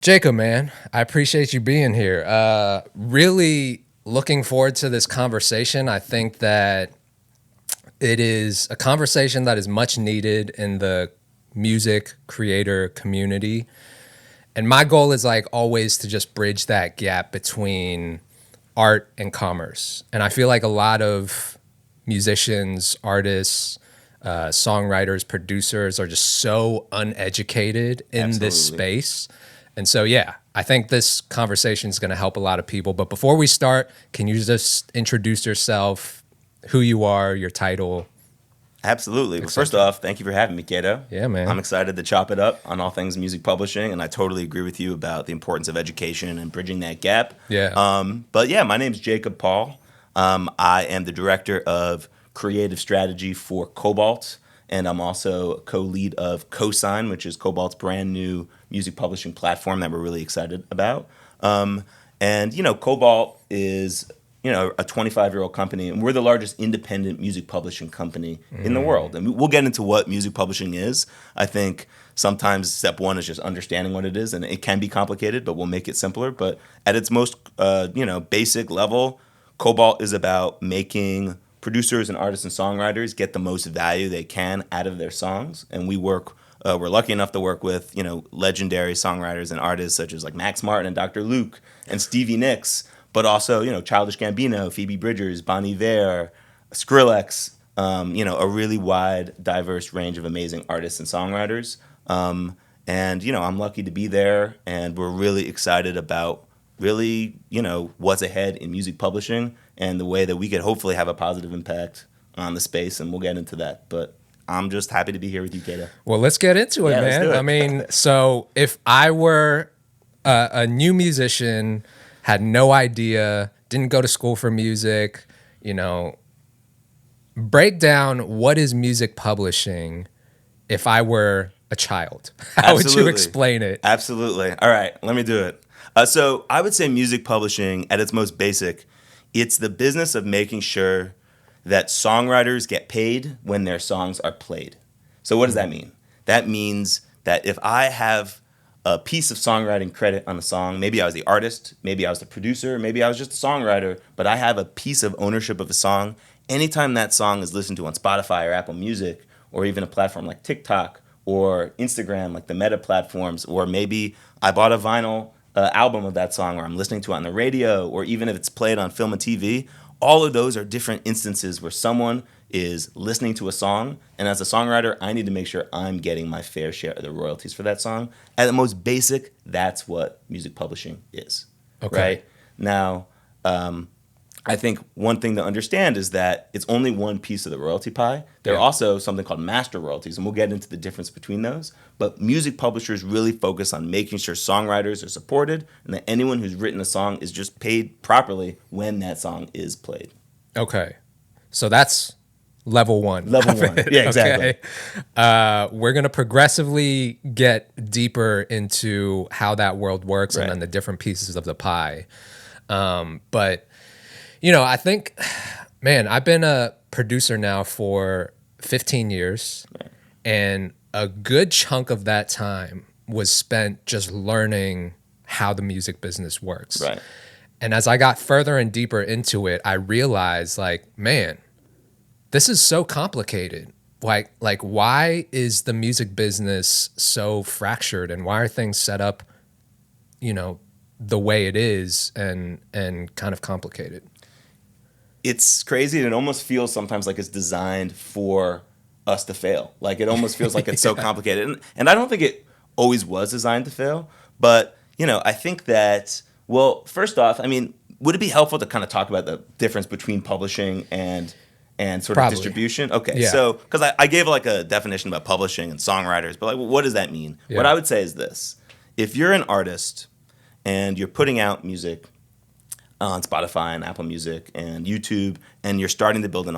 Jacob, man, I appreciate you being here. Really looking forward to this conversation. I think that it is a conversation that is much needed in the music creator community. And my goal is like always to just bridge that gap between art and commerce. And I feel like a lot of musicians, artists, songwriters, producers are just so uneducated in this Absolutely. space. And so, yeah, I think this conversation is going to help a lot of people. But before we start, can you just introduce yourself, who you are, your title? Absolutely. Well, first Etc. off, thank you for having me, Kato. Yeah, man. I'm excited to chop it up on all things music publishing, and I totally agree with you about the importance of education and bridging that gap. Yeah. But yeah, my name's Jacob Paul. I am the director of creative strategy for Kobalt, and I'm also co-lead of KOSIGN, which is Kobalt's brand new music publishing platform that we're really excited about. And Kobalt is a 25-year-old company, and we're the largest independent music publishing company in the world. And we'll get into what music publishing is. I think sometimes step one is just understanding what it is, and it can be complicated, but we'll make it simpler. But at its most, basic level, Kobalt is about making producers and artists and songwriters get the most value they can out of their songs. And we're lucky enough to work with, legendary songwriters and artists such as like Max Martin and Dr. Luke and Stevie Nicks, but also, Childish Gambino, Phoebe Bridgers, Bon Iver, Skrillex, a really wide, diverse range of amazing artists and songwriters. I'm lucky to be there, and we're really excited about really, what's ahead in music publishing and the way that we could hopefully have a positive impact on the space, and we'll get into that. But I'm just happy to be here with you, Kato. Well, let's get into it, Yeah, let's man. do it. I mean, so if I were a new musician, had no idea, didn't go to school for music, break down what is music publishing if I were a child. How would you Absolutely. explain it? Absolutely. All right, let me do it. So I would say music publishing, at its most basic, it's the business of making sure that songwriters get paid when their songs are played. So what does that mean? That means that if I have a piece of songwriting credit on a song, maybe I was the artist, maybe I was the producer, maybe I was just a songwriter, but I have a piece of ownership of a song, anytime that song is listened to on Spotify or Apple Music, or even a platform like TikTok or Instagram, like the Meta platforms, or maybe I bought a vinyl album of that song, or I'm listening to it on the radio, or even if it's played on film and TV, all of those are different instances where someone is listening to a song, and as a songwriter, I need to make sure I'm getting my fair share of the royalties for that song. At the most basic, that's what music publishing is. Okay. Right? Now, I think one thing to understand is that it's only one piece of the royalty pie. There are also something called master royalties, and we'll get into the difference between those. But music publishers really focus on making sure songwriters are supported and that anyone who's written a song is just paid properly when that song is played. Okay. So that's level one. Level one. Yeah, exactly. We're going to progressively get deeper into how that world works Right. and then the different pieces of the pie. But I think, man, I've been a producer now for 15 years, and a good chunk of that time was spent just learning how the music business works. Right. And as I got further and deeper into it, I realized, like, man, this is so complicated. Like why is the music business so fractured, and why are things set up, the way it is and kind of complicated? It's crazy, and it almost feels sometimes like it's designed for us to fail. Like it almost feels like it's so complicated. And I don't think it always was designed to fail, but I think that, well, first off, I mean, would it be helpful to kind of talk about the difference between publishing and sort Probably. of distribution? Okay, Yeah. so because I gave like a definition about publishing and songwriters, but like, what does that mean? Yeah. What I would say is this: if you're an artist and you're putting out music on Spotify and Apple Music and YouTube, and you're starting to build an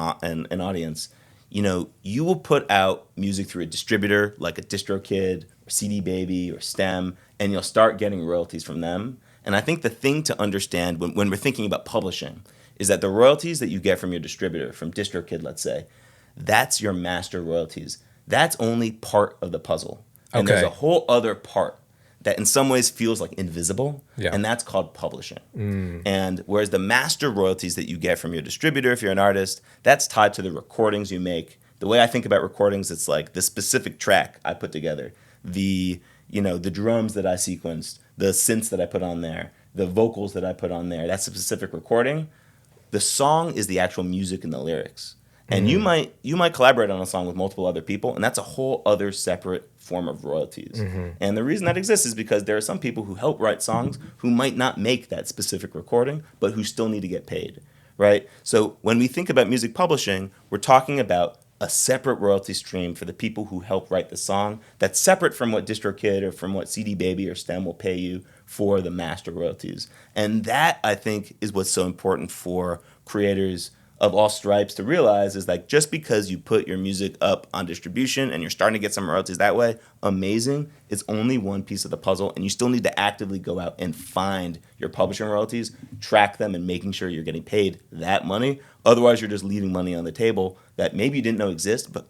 audience, you will put out music through a distributor like a DistroKid or CD Baby or Stem, and you'll start getting royalties from them. And I think the thing to understand when we're thinking about publishing is that the royalties that you get from your distributor, from DistroKid, let's say, that's your master royalties. That's only part of the puzzle. And there's Okay. a whole other part that in some ways feels like invisible, Yeah. and that's called publishing. And whereas the master royalties that you get from your distributor, if you're an artist, that's tied to the recordings you make. The way I think about recordings, it's like the specific track I put together, the drums that I sequenced, the synths that I put on there, the vocals that I put on there. That's a specific recording. The song is the actual music and the lyrics. And you might collaborate on a song with multiple other people, and that's a whole other separate form of royalties. And the reason that exists is because there are some people who help write songs who might not make that specific recording, but who still need to get paid, right? So when we think about music publishing, we're talking about a separate royalty stream for the people who help write the song that's separate from what DistroKid or from what CD Baby or Stem will pay you for the master royalties. And that, I think, is what's so important for creators of all stripes to realize, is like, just because you put your music up on distribution and you're starting to get some royalties that way, amazing. It's only one piece of the puzzle, and you still need to actively go out and find your publishing royalties, track them, and making sure you're getting paid that money. Otherwise, you're just leaving money on the table that maybe you didn't know exist, but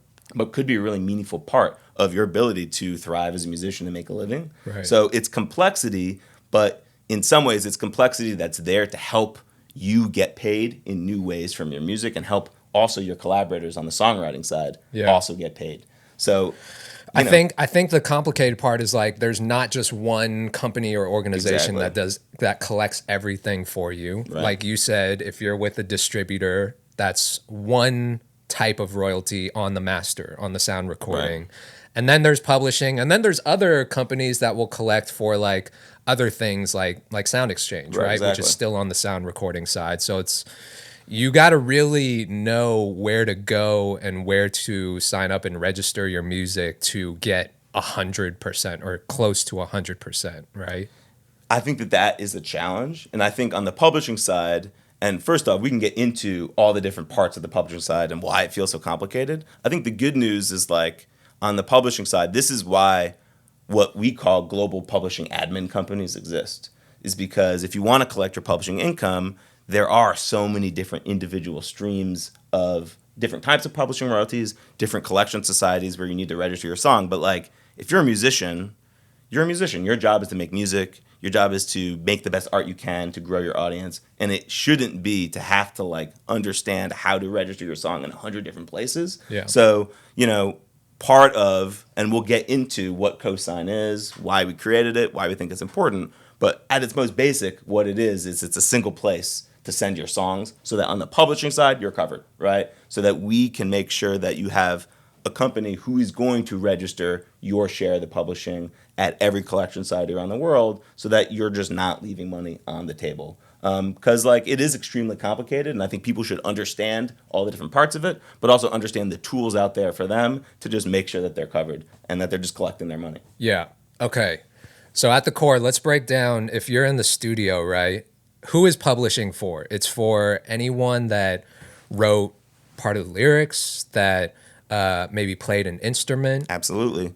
could be a really meaningful part of your ability to thrive as a musician and make a living. Right. So it's complexity, but in some ways it's complexity that's there to help you get paid in new ways from your music, and help also your collaborators on the songwriting side also get paid. So I think the complicated part is like, there's not just one company or organization that collects everything for you. Right. Like you said, if you're with a distributor, that's one type of royalty on the master, on the sound recording. Right. And then there's publishing, and then there's other companies that will collect for like other things like Sound Exchange, right? Exactly. Which is still on the sound recording side. So it's, you got to really know where to go and where to sign up and register your music to get 100% or close to 100%, right? I think that is a challenge. And I think on the publishing side, and first off, we can get into all the different parts of the publishing side and why it feels so complicated. I think the good news is, like, on the publishing side, this is why what we call global publishing admin companies exist, is because if you want to collect your publishing income, there are so many different individual streams of different types of publishing royalties, different collection societies where you need to register your song. But like, if you're a musician, you're a musician. Your job is to make music. Your job is to make the best art you can to grow your audience. And it shouldn't be to have to like understand how to register your song in 100 different places. Yeah. So, part of, and we'll get into what KOSIGN is, why we created it, why we think it's important, but at its most basic, what it is it's a single place to send your songs, so that on the publishing side, you're covered, right? So that we can make sure that you have a company who is going to register your share of the publishing at every collection society around the world, so that you're just not leaving money on the table. Because like, it is extremely complicated, and I think people should understand all the different parts of it, but also understand the tools out there for them to just make sure that they're covered and that they're just collecting their money. Yeah. Okay. So at the core, let's break down, if you're in the studio, right, who is publishing for? It's for anyone that wrote part of the lyrics, that maybe played an instrument. Absolutely.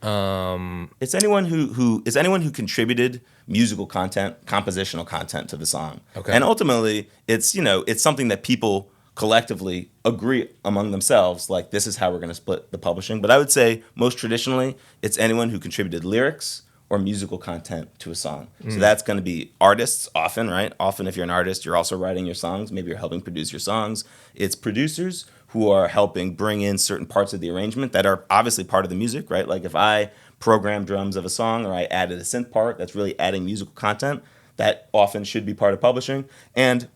It's anyone who contributed musical content, compositional content to the song. Okay. And ultimately, it's something that people collectively agree among themselves, like, this is how we're going to split the publishing. But I would say most traditionally, it's anyone who contributed lyrics or musical content to a song. So that's going to be artists often, right? Often if you're an artist, you're also writing your songs. Maybe you're helping produce your songs. It's producers who are helping bring in certain parts of the arrangement that are obviously part of the music, right? Like if I program drums of a song, or I added a synth part that's really adding musical content, that often should be part of publishing. And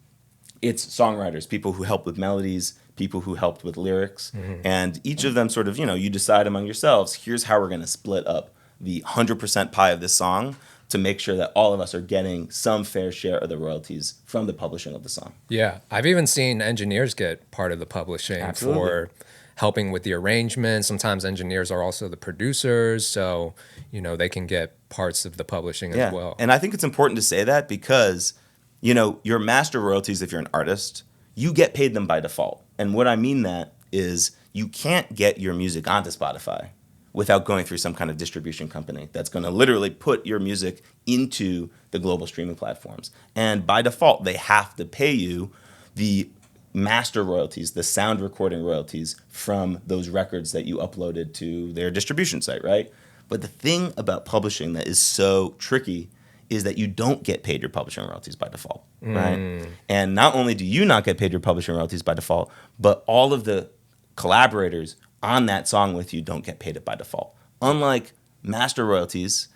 it's songwriters, people who help with melodies, people who helped with lyrics. And each of them sort of, you decide among yourselves, here's how we're going to split up the 100% pie of this song to make sure that all of us are getting some fair share of the royalties from the publishing of the song. Yeah. I've even seen engineers get part of the publishing. Absolutely. For helping with the arrangement. Sometimes engineers are also the producers, so, they can get parts of the publishing as well. And I think it's important to say that because, your master royalties, if you're an artist, you get paid them by default. And what I mean that is, you can't get your music onto Spotify without going through some kind of distribution company that's going to literally put your music into the global streaming platforms. And by default, they have to pay you the master royalties, the sound recording royalties from those records that you uploaded to their distribution site, right? But the thing about publishing that is so tricky is that you don't get paid your publishing royalties by default, right? And not only do you not get paid your publishing royalties by default, but all of the collaborators on that song with you don't get paid it by default. Unlike master royalties,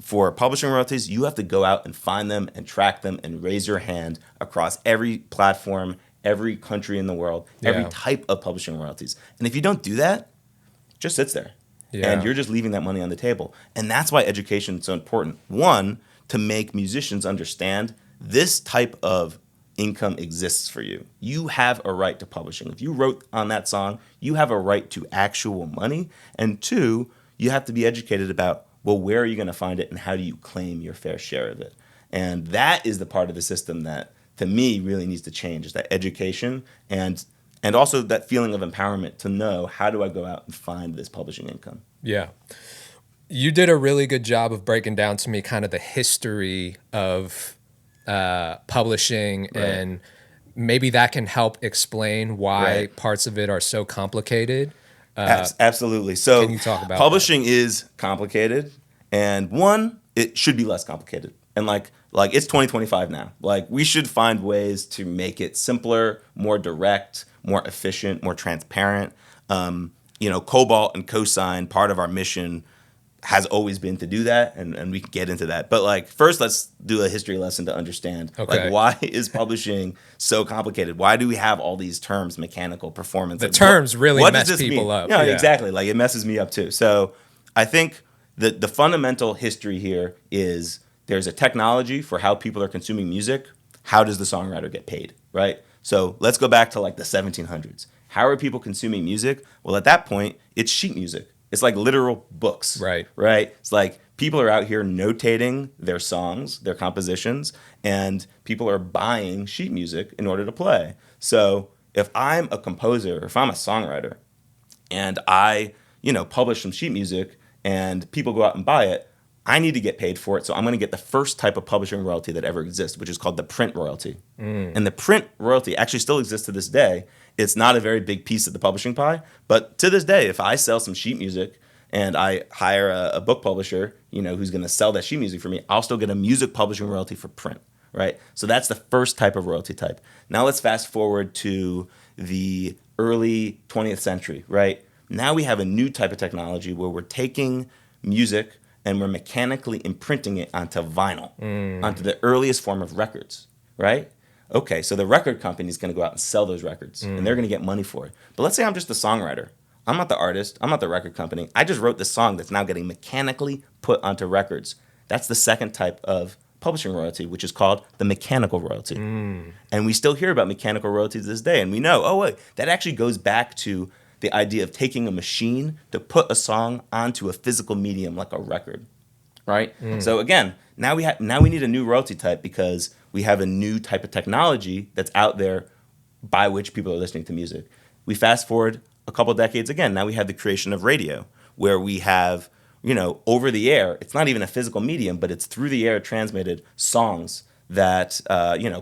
for publishing royalties, you have to go out and find them and track them and raise your hand across every platform, every country in the world, every type of publishing royalties. And if you don't do that, it just sits there. Yeah. And you're just leaving that money on the table. And that's why education is so important. One, to make musicians understand this type of income exists for you. You have a right to publishing. If you wrote on that song, you have a right to actual money. And two, you have to be educated about, well, where are you going to find it and how do you claim your fair share of it? And that is the part of the system that, to me, really needs to change, is that education and also that feeling of empowerment to know, how do I go out and find this publishing income? Yeah. You did a really good job of breaking down to me kind of the history of publishing, right. And maybe that can help explain why parts of it are so complicated. Absolutely. So can you talk about publishing is complicated, and one, it should be less complicated. And like it's 2025 now. Like, we should find ways to make it simpler, more direct, more efficient, more transparent. Kobalt and KOSIGN, part of our mission has always been to do that, and we can get into that. But first, let's do a history lesson to understand why is publishing so complicated? Why do we have all these terms, mechanical, performance? The terms really mess people up. Yeah, exactly. It messes me up too. So I think the fundamental history here is there's a technology for how people are consuming music. How does the songwriter get paid, right? So let's go back to the 1700s. How are people consuming music? Well, at that point, it's sheet music. It's like literal books, right? It's like people are out here notating their songs, their compositions, and people are buying sheet music in order to play. So if I'm a composer, if I'm a songwriter, and I, publish some sheet music and people go out and buy it, I need to get paid for it. So I'm going to get the first type of publishing royalty that ever exists, which is called the print royalty. And the print royalty actually still exists to this day. It's not a very big piece of the publishing pie, but to this day, if I sell some sheet music and I hire a book publisher, who's going to sell that sheet music for me, I'll still get a music publishing royalty for print, right? So that's the first type of royalty type. Now let's fast forward to the early 20th century, right? Now we have a new type of technology where we're taking music and we're mechanically imprinting it onto vinyl, onto the earliest form of records, right? Okay, so the record company is going to go out and sell those records, and they're going to get money for it. But let's say I'm just a songwriter. I'm not the artist. I'm not the record company. I just wrote this song that's now getting mechanically put onto records. That's the second type of publishing royalty, which is called the mechanical royalty. And we still hear about mechanical royalties this day, and we know, oh, wait, that actually goes back to the idea of taking a machine to put a song onto a physical medium like a record, right? So again, now we need a new royalty type because we have a new type of technology that's out there by which people are listening to music. We fast forward a couple decades again. Now we have the creation of radio, where we have, over the air. It's not even a physical medium, but it's through the air transmitted songs that,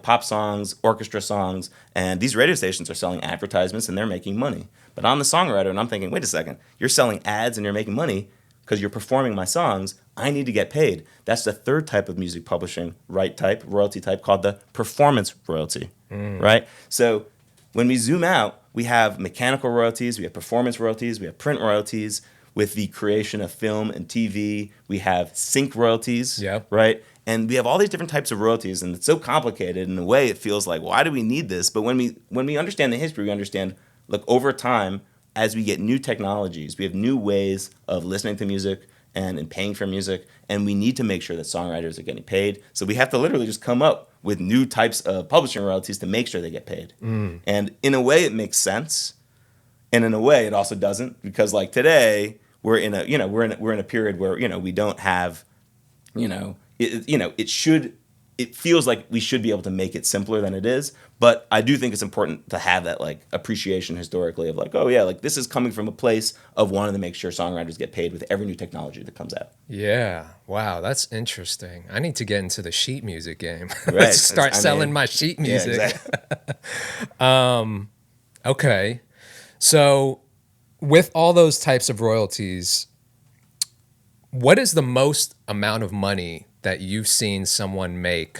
pop songs, orchestra songs, and these radio stations are selling advertisements and they're making money. But I'm the songwriter and I'm thinking, wait a second, you're selling ads and you're making money because you're performing my songs. I need to get paid. That's the third type of music publishing royalty type called the performance royalty, right? So when we zoom out, we have mechanical royalties, we have performance royalties, we have print royalties. With the creation of film and TV, we have sync royalties, right? And we have all these different types of royalties, and it's so complicated. In a way, it feels like, why do we need this? But when we understand the history, we understand, look, over time, as we get new technologies, we have new ways of listening to music and paying for music, and we need to make sure that songwriters are getting paid. So we have to literally just come up with new types of publishing royalties to make sure they get paid. And in a way, it makes sense, and in a way, it also doesn't, because today we're in a period where we don't have it feels like we should be able to make it simpler than it is, but I do think it's important to have that appreciation historically of this is coming from a place of wanting to make sure songwriters get paid with every new technology that comes out. Yeah. Wow, that's interesting. I need to get into the sheet music game. Right. Start selling my sheet music. Yeah, exactly. Okay. So with all those types of royalties, What is the most amount of money that you've seen someone make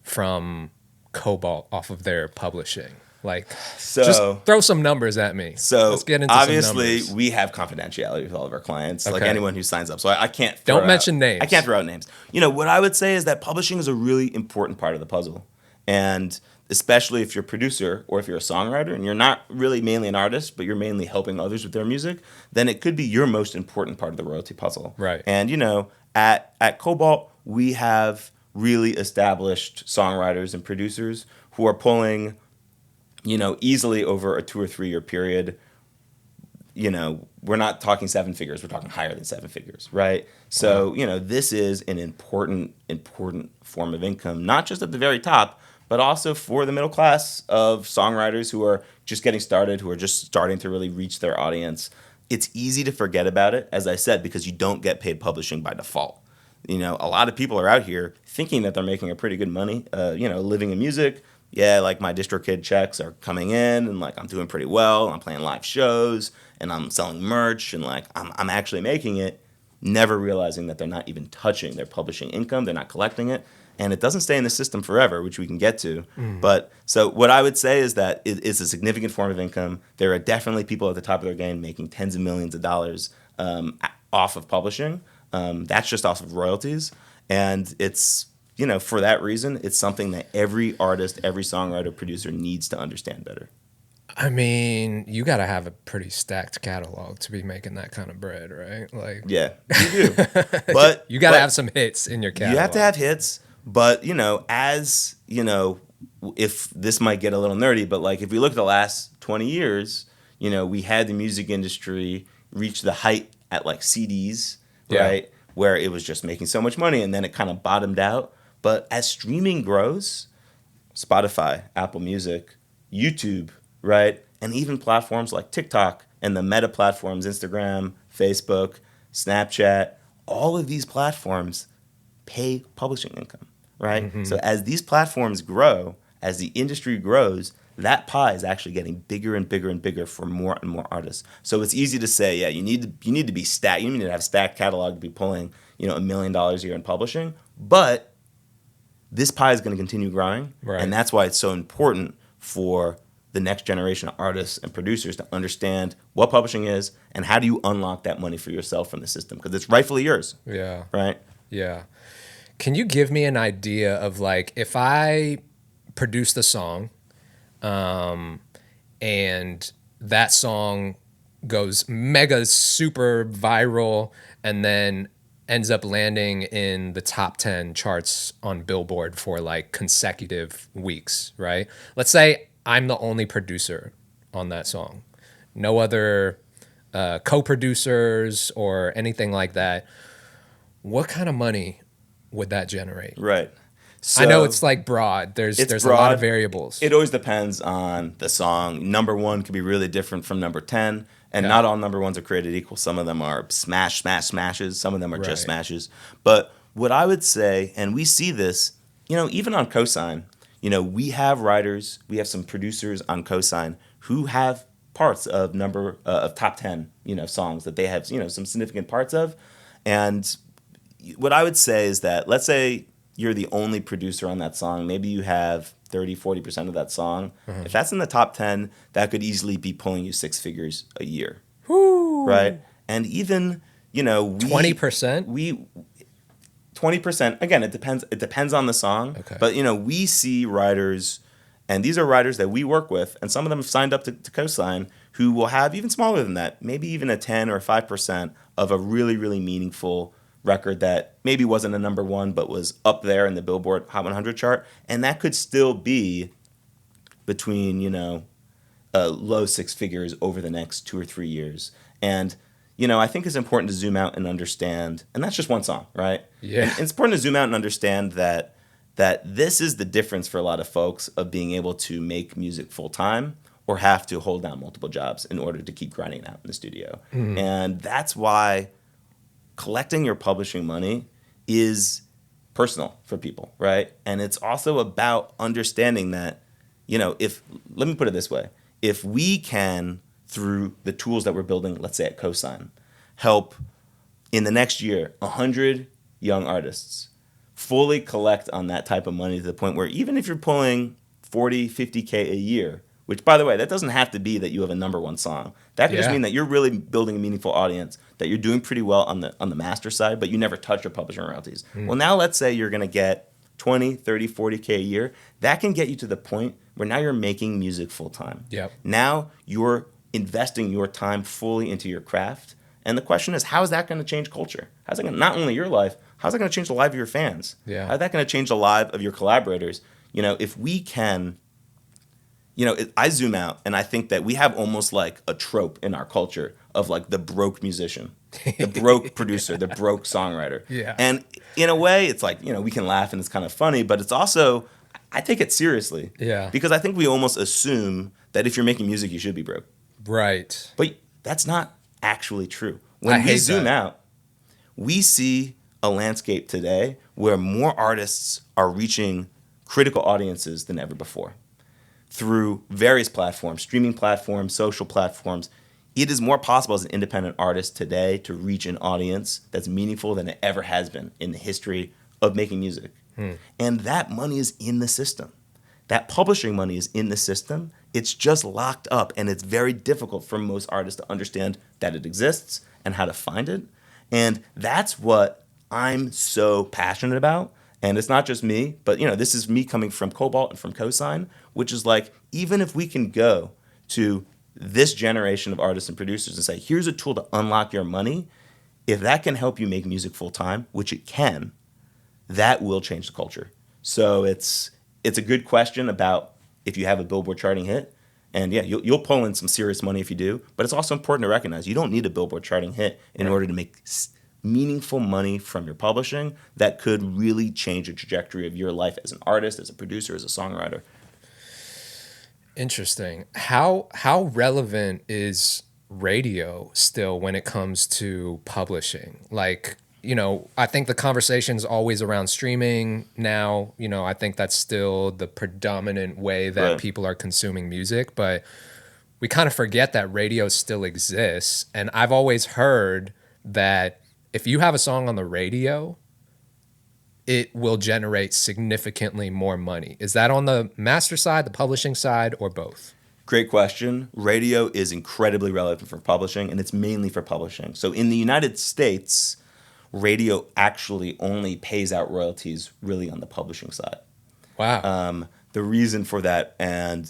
from Kobalt off of their publishing? Like, just So throw some numbers at me. So Let's get into obviously some numbers. we have confidentiality with all of our clients, like Okay. anyone who signs up. So I can't Don't mention names. I can't throw out names. You know, what I would say is that publishing is a really important part of the puzzle. And especially if you're a producer or if you're a songwriter and you're not really mainly an artist, but you're mainly helping others with their music, then it could be your most important part of the royalty puzzle. Right. And, you know, at Kobalt, we have really established songwriters and producers who are pulling, you know, easily over a 2 or 3 year period. You know, we're not talking 7 figures, we're talking higher than 7 figures, right? So, you know, this is an important form of income, not just at the very top, but also for the middle class of songwriters who are just getting started, who are just starting to really reach their audience. It's easy to forget about it, as I said, because you don't get paid publishing by default. You know, a lot of people are out here thinking that they're making a pretty good money, you know, living in music. Yeah, like my DistroKid checks are coming in and like I'm doing pretty well. And I'm playing live shows and I'm selling merch and like I'm actually making it, never realizing that they're not even touching their publishing income. They're not collecting it. And it doesn't stay in the system forever, which we can get to. But so what I would say is that it's a significant form of income. There are definitely people at the top of their game making tens of millions of dollars off of publishing. That's just off of royalties. And it's, you know, for that reason, it's something that every artist, every songwriter, producer needs to understand better. I mean, you got to have a pretty stacked catalog to be making that kind of bread, right? Like, Yeah, you do. But you got to have some hits in your catalog. You have to have hits, but, you know, as, you know, if this might get a little nerdy, but like if we look at the last 20 years, you know, we had the music industry reach the height at like CDs, right? Where it was just making so much money and then it kind of bottomed out. But as streaming grows, Spotify, Apple Music, YouTube, right? And even platforms like TikTok and the meta platforms, Instagram, Facebook, Snapchat, all of these platforms pay publishing income, right? Mm-hmm. So as these platforms grow, as the industry grows, that pie is actually getting bigger and bigger and bigger for more and more artists. So it's easy to say, yeah, you need to be stacked. You need to have a stacked catalog to be pulling, you know, $1 million a year in publishing. But this pie is going to continue growing, right. And that's why it's so important for the next generation of artists and producers to understand what publishing is and how do you unlock that money for yourself from the system, because it's rightfully yours. Yeah. Right? Yeah. Can you give me an idea of, like, if I produced a song and that song goes mega super viral and then ends up landing in the top 10 charts on Billboard for like consecutive weeks, right? Let's say I'm the only producer on that song. No other co-producers or anything like that. What kind of money would that generate? Right. So I know it's like broad. There's broad. A lot of variables. It always depends on the song. Number 1 could be really different from number 10. And not all number 1s are created equal. Some of them are smashes. Some of them are just smashes. But what I would say, and we see this, you know, even on KOSIGN, you know, we have writers, we have some producers on KOSIGN who have parts of top 10, you know, songs that they have, you know, some significant parts of. And what I would say is that, let's say you're the only producer on that song. Maybe you have 30, 40% of that song. Mm-hmm. If that's in the top 10, that could easily be pulling you 6 figures a year. Woo. Right? And even, you know, 20%? 20%, again, it depends on the song. Okay. But, you know, we see writers, and these are writers that we work with, and some of them have signed up to KOSIGN, who will have even smaller than that, maybe even a 10 or 5% of a really, really meaningful record that maybe wasn't a number 1 but was up there in the Billboard Hot 100 chart, and that could still be between, you know, low 6 figures over the next 2 or 3 years. And, you know, I think it's important to zoom out and understand, and that's just one song, right? Yeah. And it's important to zoom out and understand that this is the difference for a lot of folks of being able to make music full time or have to hold down multiple jobs in order to keep grinding out in the studio. Mm-hmm. And that's why collecting your publishing money is personal for people, right? And it's also about understanding that, you know, let me put it this way, if we can, through the tools that we're building, let's say at KOSIGN, help in the next year, 100 young artists fully collect on that type of money to the point where even if you're pulling 40, 50K a year, which, by the way, that doesn't have to be that you have a number one song. That could just mean that you're really building a meaningful audience, that you're doing pretty well on the master side, but you never touch your publishing royalties. Well, now let's say you're going to get 20, 30, 40K a year. That can get you to the point where now you're making music full time. Yep. Now you're investing your time fully into your craft. And the question is, how is that going to change culture? How's that going to, not only your life, how's that going to change the life of your fans? Yeah. How's that going to change the life of your collaborators? You know, if we can, you know, I zoom out and I think that we have almost like a trope in our culture of like the broke musician, the broke producer, the broke songwriter. Yeah. And in a way, it's like, you know, we can laugh and it's kind of funny, but it's also, I take it seriously. Yeah. Because I think we almost assume that if you're making music, you should be broke. Right. But that's not actually true. I When we hate zoom that. out, we see a landscape today where more artists are reaching critical audiences than ever before. Through various platforms, streaming platforms, social platforms, it is more possible as an independent artist today to reach an audience that's meaningful than it ever has been in the history of making music. And that money is in the system. That publishing money is in the system. It's just locked up, and it's very difficult for most artists to understand that it exists and how to find it. And that's what I'm so passionate about. And it's not just me, but, you know, this is me coming from Kobalt and from KOSIGN, which is like, even if we can go to this generation of artists and producers and say, here's a tool to unlock your money, if that can help you make music full time, which it can, that will change the culture. So it's a good question about if you have a Billboard charting hit. And yeah, you'll pull in some serious money if you do, but it's also important to recognize you don't need a Billboard charting hit in order to make meaningful money from your publishing that could really change the trajectory of your life as an artist, as a producer, as a songwriter. Interesting. How relevant is radio still when it comes to publishing? Like, you know, I think the conversation's always around streaming now. You know, I think that's still the predominant way that Right. people are consuming music, but we kind of forget that radio still exists. And I've always heard that if you have a song on the radio, it will generate significantly more money. Is that on the master side, the publishing side, or both? Great question. Radio is incredibly relevant for publishing, and it's mainly for publishing. So in the United States, radio actually only pays out royalties really on the publishing side. Wow. The reason for that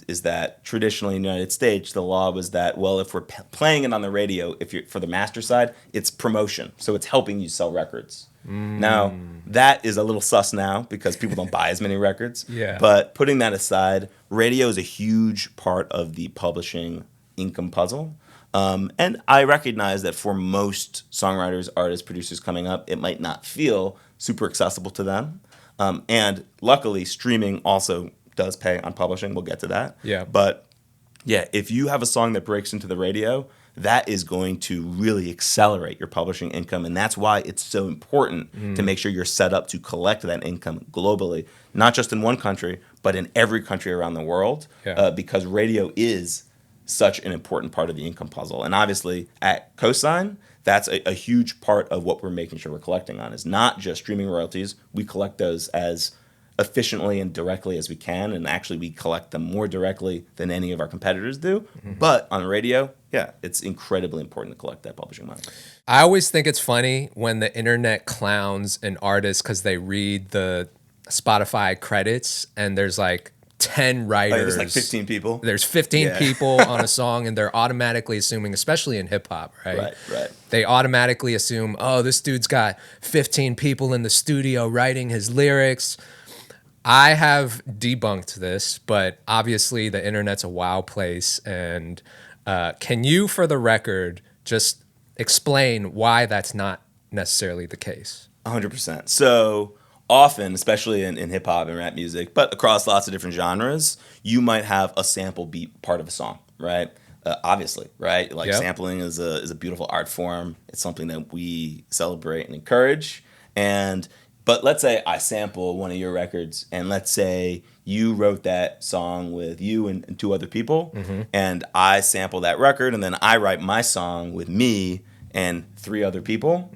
is that traditionally in the United States, the law was that, well, if we're playing it on the radio, if you're for the master side, it's promotion. So it's helping you sell records. Now, that is a little sus now because people don't buy as many records. Yeah. But putting that aside, radio is a huge part of the publishing income puzzle. And I recognize that for most songwriters, artists, producers coming up, it might not feel super accessible to them. And luckily, streaming also does pay on publishing. We'll get to that. Yeah. But yeah, if you have a song that breaks into the radio, that is going to really accelerate your publishing income. And that's why it's so important to make sure you're set up to collect that income globally, not just in one country, but in every country around the world, because radio is such an important part of the income puzzle. And obviously at KOSIGN, that's a huge part of what we're making sure we're collecting on is not just streaming royalties. We collect those as efficiently and directly as we can. And actually we collect them more directly than any of our competitors do. But on radio, yeah, it's incredibly important to collect that publishing money. I always think it's funny when the internet clowns an artist because they read the Spotify credits and there's like 10 writers. There's like 15 people. There's 15 people on a song and they're automatically assuming, especially in hip hop, right? Right. They automatically assume, oh, this dude's got 15 people in the studio writing his lyrics. I have debunked this, but obviously the internet's a wild place. And can you, for the record, just explain why that's not necessarily the case? 100%. So often, especially in hip hop and rap music, but across lots of different genres, you might have a sample beat part of a song, right? Obviously, right? Like sampling is a beautiful art form. It's something that we celebrate and encourage. But let's say I sample one of your records, and let's say you wrote that song with you and two other people, and I sample that record, and then I write my song with me and 3 other people,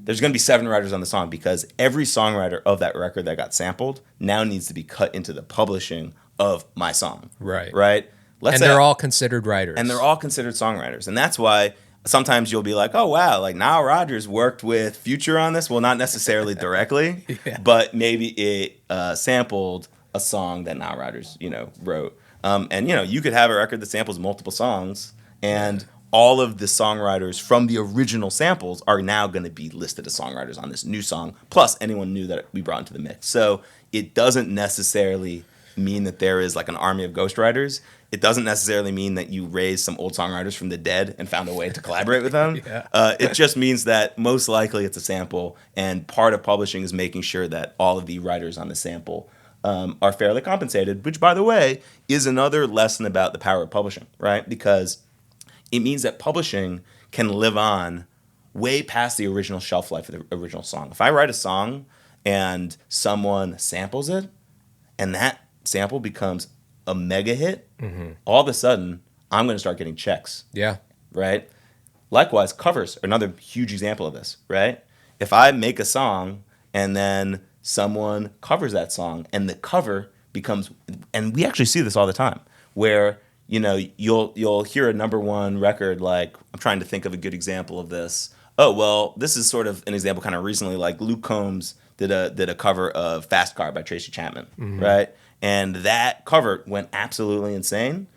there's going to be 7 writers on the song because every songwriter of that record that got sampled now needs to be cut into the publishing of my song. Right. Right? And they're all considered writers. And they're all considered songwriters. And that's why sometimes you'll be like, oh, wow, like Nile Rodgers worked with Future on this. Well, not necessarily directly, but maybe it sampled a song that Nile Rodgers, wrote. And, you could have a record that samples multiple songs, and all of the songwriters from the original samples are now going to be listed as songwriters on this new song, plus anyone new that we brought into the mix. So it doesn't necessarily mean that there is like an army of ghostwriters. It doesn't necessarily mean that you raised some old songwriters from the dead and found a way to collaborate with them. It just means that most likely it's a sample, and part of publishing is making sure that all of the writers on the sample are fairly compensated, which, by the way, is another lesson about the power of publishing, right? Because it means that publishing can live on way past the original shelf life of the original song. If I write a song and someone samples it, and that sample becomes a mega hit, all of a sudden, I'm going to start getting checks. Yeah. Right? Likewise, covers are another huge example of this, right? If I make a song and then someone covers that song and the cover becomes, and we actually see this all the time, where, you'll hear a number 1 record, like, I'm trying to think of a good example of this. Oh, well, this is sort of an example kind of recently, like Luke Combs did a cover of Fast Car by Tracy Chapman, right? And that cover went absolutely insane.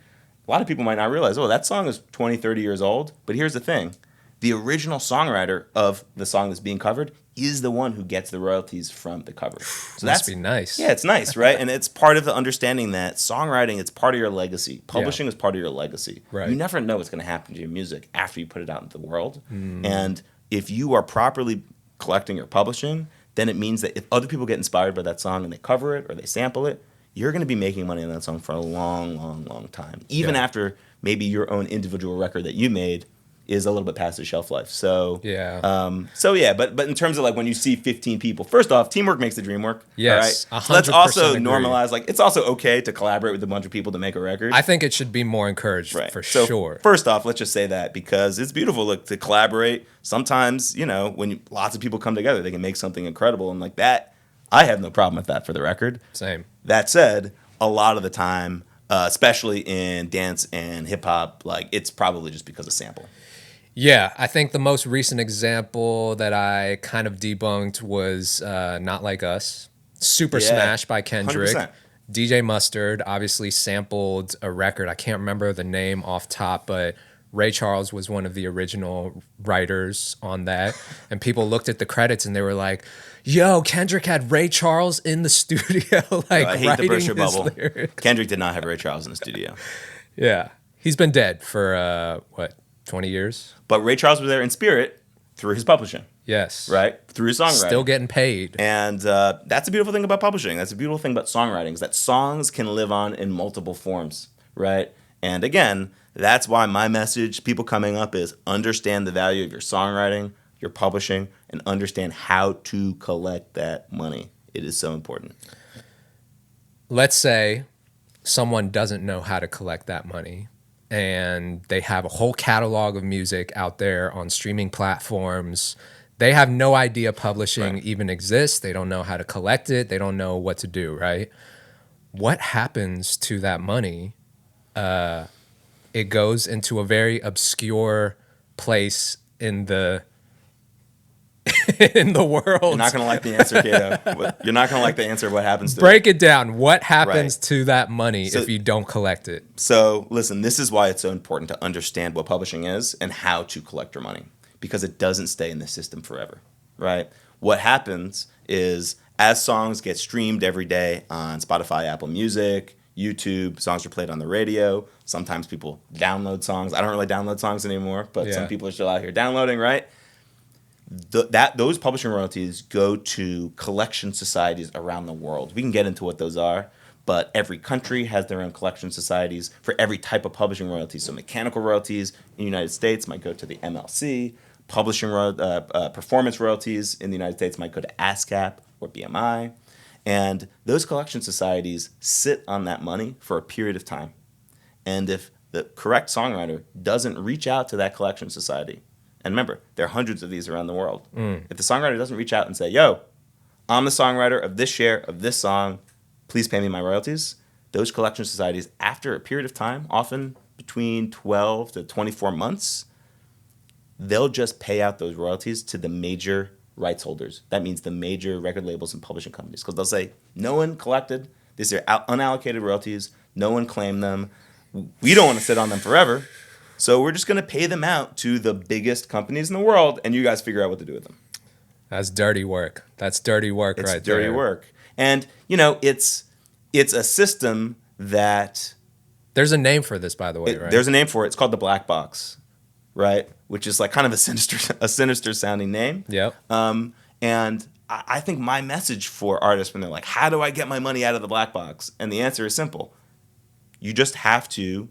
A lot of people might not realize, that song is 20, 30 years old. But here's the thing. The original songwriter of the song that's being covered is the one who gets the royalties from the cover. So Must be nice. Yeah, it's nice, right? And it's part of the understanding that songwriting, it's part of your legacy. Publishing is part of your legacy. Right. You never know what's going to happen to your music after you put it out into the world. And if you are properly collecting or publishing, then it means that if other people get inspired by that song and they cover it or they sample it, you're going to be making money on that song for a long, long, long time. Even after maybe your own individual record that you made is a little bit past the shelf life. So but in terms of like when you see 15 people, first off, teamwork makes the dream work. Yes, all right? So let's also agree. normalize, like, it's also okay to collaborate with a bunch of people to make a record. I think it should be more encouraged, for sure. First off, let's just say that because it's beautiful, look, to collaborate. Sometimes, when lots of people come together, they can make something incredible, and like that, I have no problem with that, for the record. Same. That said, a lot of the time, especially in dance and hip hop, like, it's probably just because of sample. Yeah, I think the most recent example that I kind of debunked was Not Like Us. Super Smash by Kendrick. 100%. DJ Mustard obviously sampled a record. I can't remember the name off top, but Ray Charles was one of the original writers on that. And people looked at the credits and they were like, yo, Kendrick had Ray Charles in the studio, like, I hate writing to burst your his bubble. lyrics. Kendrick did not have Ray Charles in the studio. Yeah. He's been dead for, 20 years? But Ray Charles was there in spirit through his publishing. Yes. Right? Through his songwriting. Still getting paid. And that's a beautiful thing about publishing. That's a beautiful thing about songwriting, is that songs can live on in multiple forms, right? And again, that's why my message, people coming up, is understand the value of your songwriting, your publishing, and understand how to collect that money. It is so important. Let's say someone doesn't know how to collect that money, and they have a whole catalog of music out there on streaming platforms. They have no idea publishing even exists. They don't know how to collect it. They don't know what to do, right? What happens to that money? It goes into a very obscure place in the in the world. You're not going to like the answer, Kato. You're not going to like the answer of what happens to Break it down. What happens to that money if you don't collect it? So, listen, this is why it's so important to understand what publishing is and how to collect your money, because it doesn't stay in the system forever, right? What happens is, as songs get streamed every day on Spotify, Apple Music, YouTube, songs are played on the radio. Sometimes people download songs. I don't really download songs anymore, but some people are still out here downloading, right? Those publishing royalties go to collection societies around the world. We can get into what those are, but every country has their own collection societies for every type of publishing royalties. So mechanical royalties in the United States might go to the MLC. Performance royalties in the United States might go to ASCAP or BMI. And those collection societies sit on that money for a period of time. And if the correct songwriter doesn't reach out to that collection society And remember, there are hundreds of these around the world. If the songwriter doesn't reach out and say, yo, I'm the songwriter of this share of this song, please pay me my royalties, those collection societies, after a period of time, often between 12 to 24 months, they'll just pay out those royalties to the major rights holders. That means the major record labels and publishing companies. Because they'll say, no one collected, these are unallocated royalties, no one claimed them, we don't want to sit on them forever, so we're just going to pay them out to the biggest companies in the world, and you guys figure out what to do with them. That's dirty work. That's dirty work right there. It's dirty work. And, you know, it's a system that... There's a name for this, by the way, right? There's a name for it. It's called the black box, right? Which is like kind of a sinister sounding name. Yep. And I think my message for artists when they're like, how do I get my money out of the black box? And the answer is simple. You just have to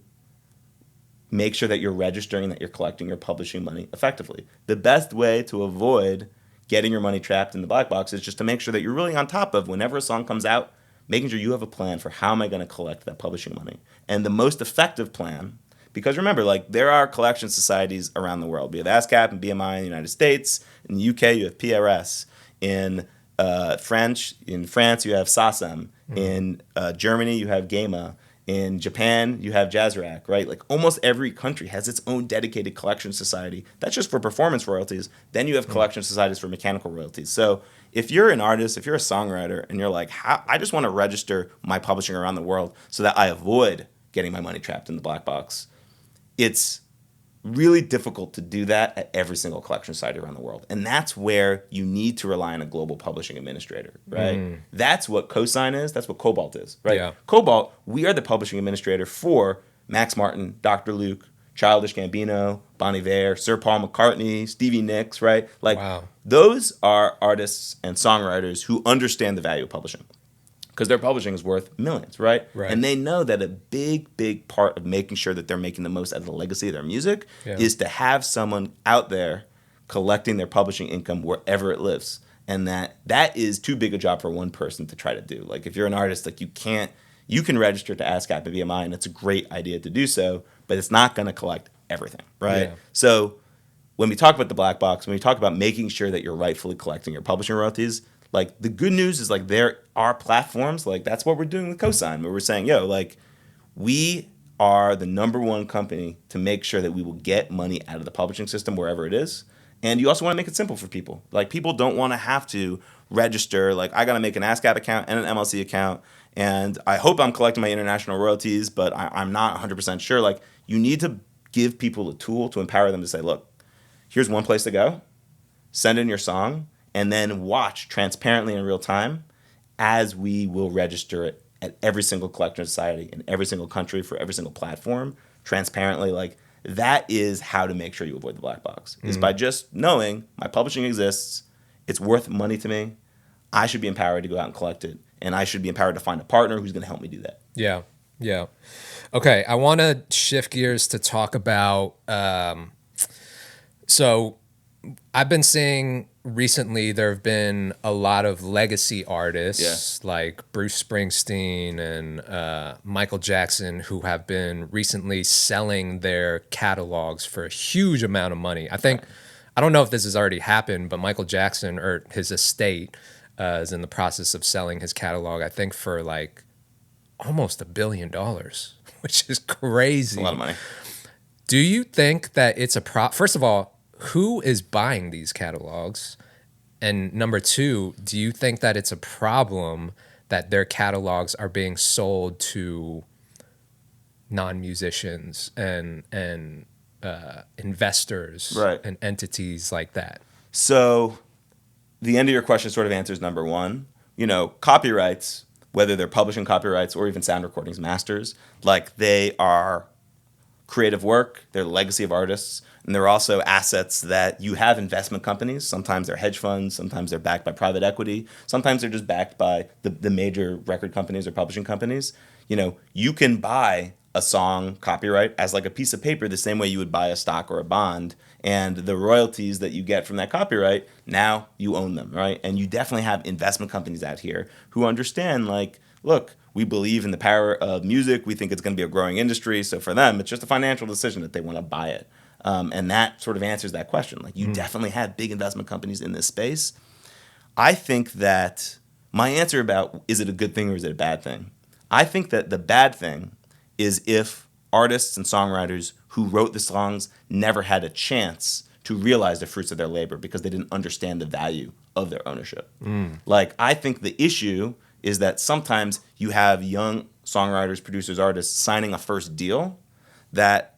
make sure that you're registering that you're collecting your publishing money effectively. The best way to avoid getting your money trapped in the black box is just to make sure that you're really on top of whenever a song comes out, making sure you have a plan for how am I going to collect that publishing money. And the most effective plan, because remember, like there are collection societies around the world. We have ASCAP and BMI in the United States. In the UK, you have PRS. In France, you have SACEM. In Germany, you have GEMA. In Japan, you have JazzRack, right? Like almost every country has its own dedicated collection society. That's just for performance royalties. Then you have collection societies for mechanical royalties. So if you're an artist, if you're a songwriter, and you're like, I just want to register my publishing around the world so that I avoid getting my money trapped in the black box, it's really difficult to do that at every single collection society around the world. And that's where you need to rely on a global publishing administrator, right? That's what KOSIGN is. That's what Kobalt is, right? Yeah. Kobalt, we are the publishing administrator for Max Martin, Dr. Luke, Childish Gambino, Bon Iver, Sir Paul McCartney, Stevie Nicks, right? Like Wow. Those are artists and songwriters who understand the value of publishing. Because their publishing is worth millions, right? And they know that a big part of making sure that they're making the most out of the legacy of their music is to have someone out there collecting their publishing income wherever it lives. And that is too big a job for one person to try to do. Like if you're an artist, like you can register to ASCAP and BMI, and it's a great idea to do so, but it's not going to collect everything, right? Yeah. So when we talk about the black box, when we talk about making sure that you're rightfully collecting your publishing royalties, like the good news is like there are platforms, like that's what we're doing with KOSIGN, where we're saying, yo, like we are the number one company to make sure that we will get money out of the publishing system wherever it is. And you also want to make it simple for people. Like people don't want to have to register, like I got to make an ASCAP account and an MLC account, and I hope I'm collecting my international royalties, but I'm not 100% sure. Like you need to give people a tool to empower them to say, look, here's one place to go, send in your song, and then watch transparently in real time as we will register it at every single collection society in every single country for every single platform transparently. Like that is how to make sure you avoid the black box, is by just knowing my publishing exists, it's worth money to me, I should be empowered to go out and collect it, and I should be empowered to find a partner who's going to help me do that. Yeah. Okay, I want to shift gears to talk about so I've been seeing recently there have been a lot of legacy artists like Bruce Springsteen and Michael Jackson who have been recently selling their catalogs for a huge amount of money. I don't know if this has already happened, but Michael Jackson or his estate is in the process of selling his catalog, I think, for like almost $1 billion, which is crazy. It's a lot of money. Do you think that it's first of all, who is buying these catalogs? And number two, do you think that it's a problem that their catalogs are being sold to non-musicians and investors and entities like that? So the end of your question sort of answers number one. You know, copyrights, whether they're publishing copyrights or even sound recordings masters, like they are creative work, they're the legacy of artists, and they're also assets that you have investment companies. Sometimes they're hedge funds, sometimes they're backed by private equity, sometimes they're just backed by the major record companies or publishing companies. You know, you can buy a song copyright as like a piece of paper the same way you would buy a stock or a bond, and the royalties that you get from that copyright, now you own them, right? And you definitely have investment companies out here who understand, like, look, we believe in the power of music. We think it's going to be a growing industry. So for them, it's just a financial decision that they want to buy it. And that sort of answers that question. Like, you definitely have big investment companies in this space. I think that my answer about is it a good thing or is it a bad thing? I think that the bad thing is if artists and songwriters who wrote the songs never had a chance to realize the fruits of their labor because they didn't understand the value of their ownership. Like, I think the issue is that sometimes you have young songwriters, producers, artists signing a first deal that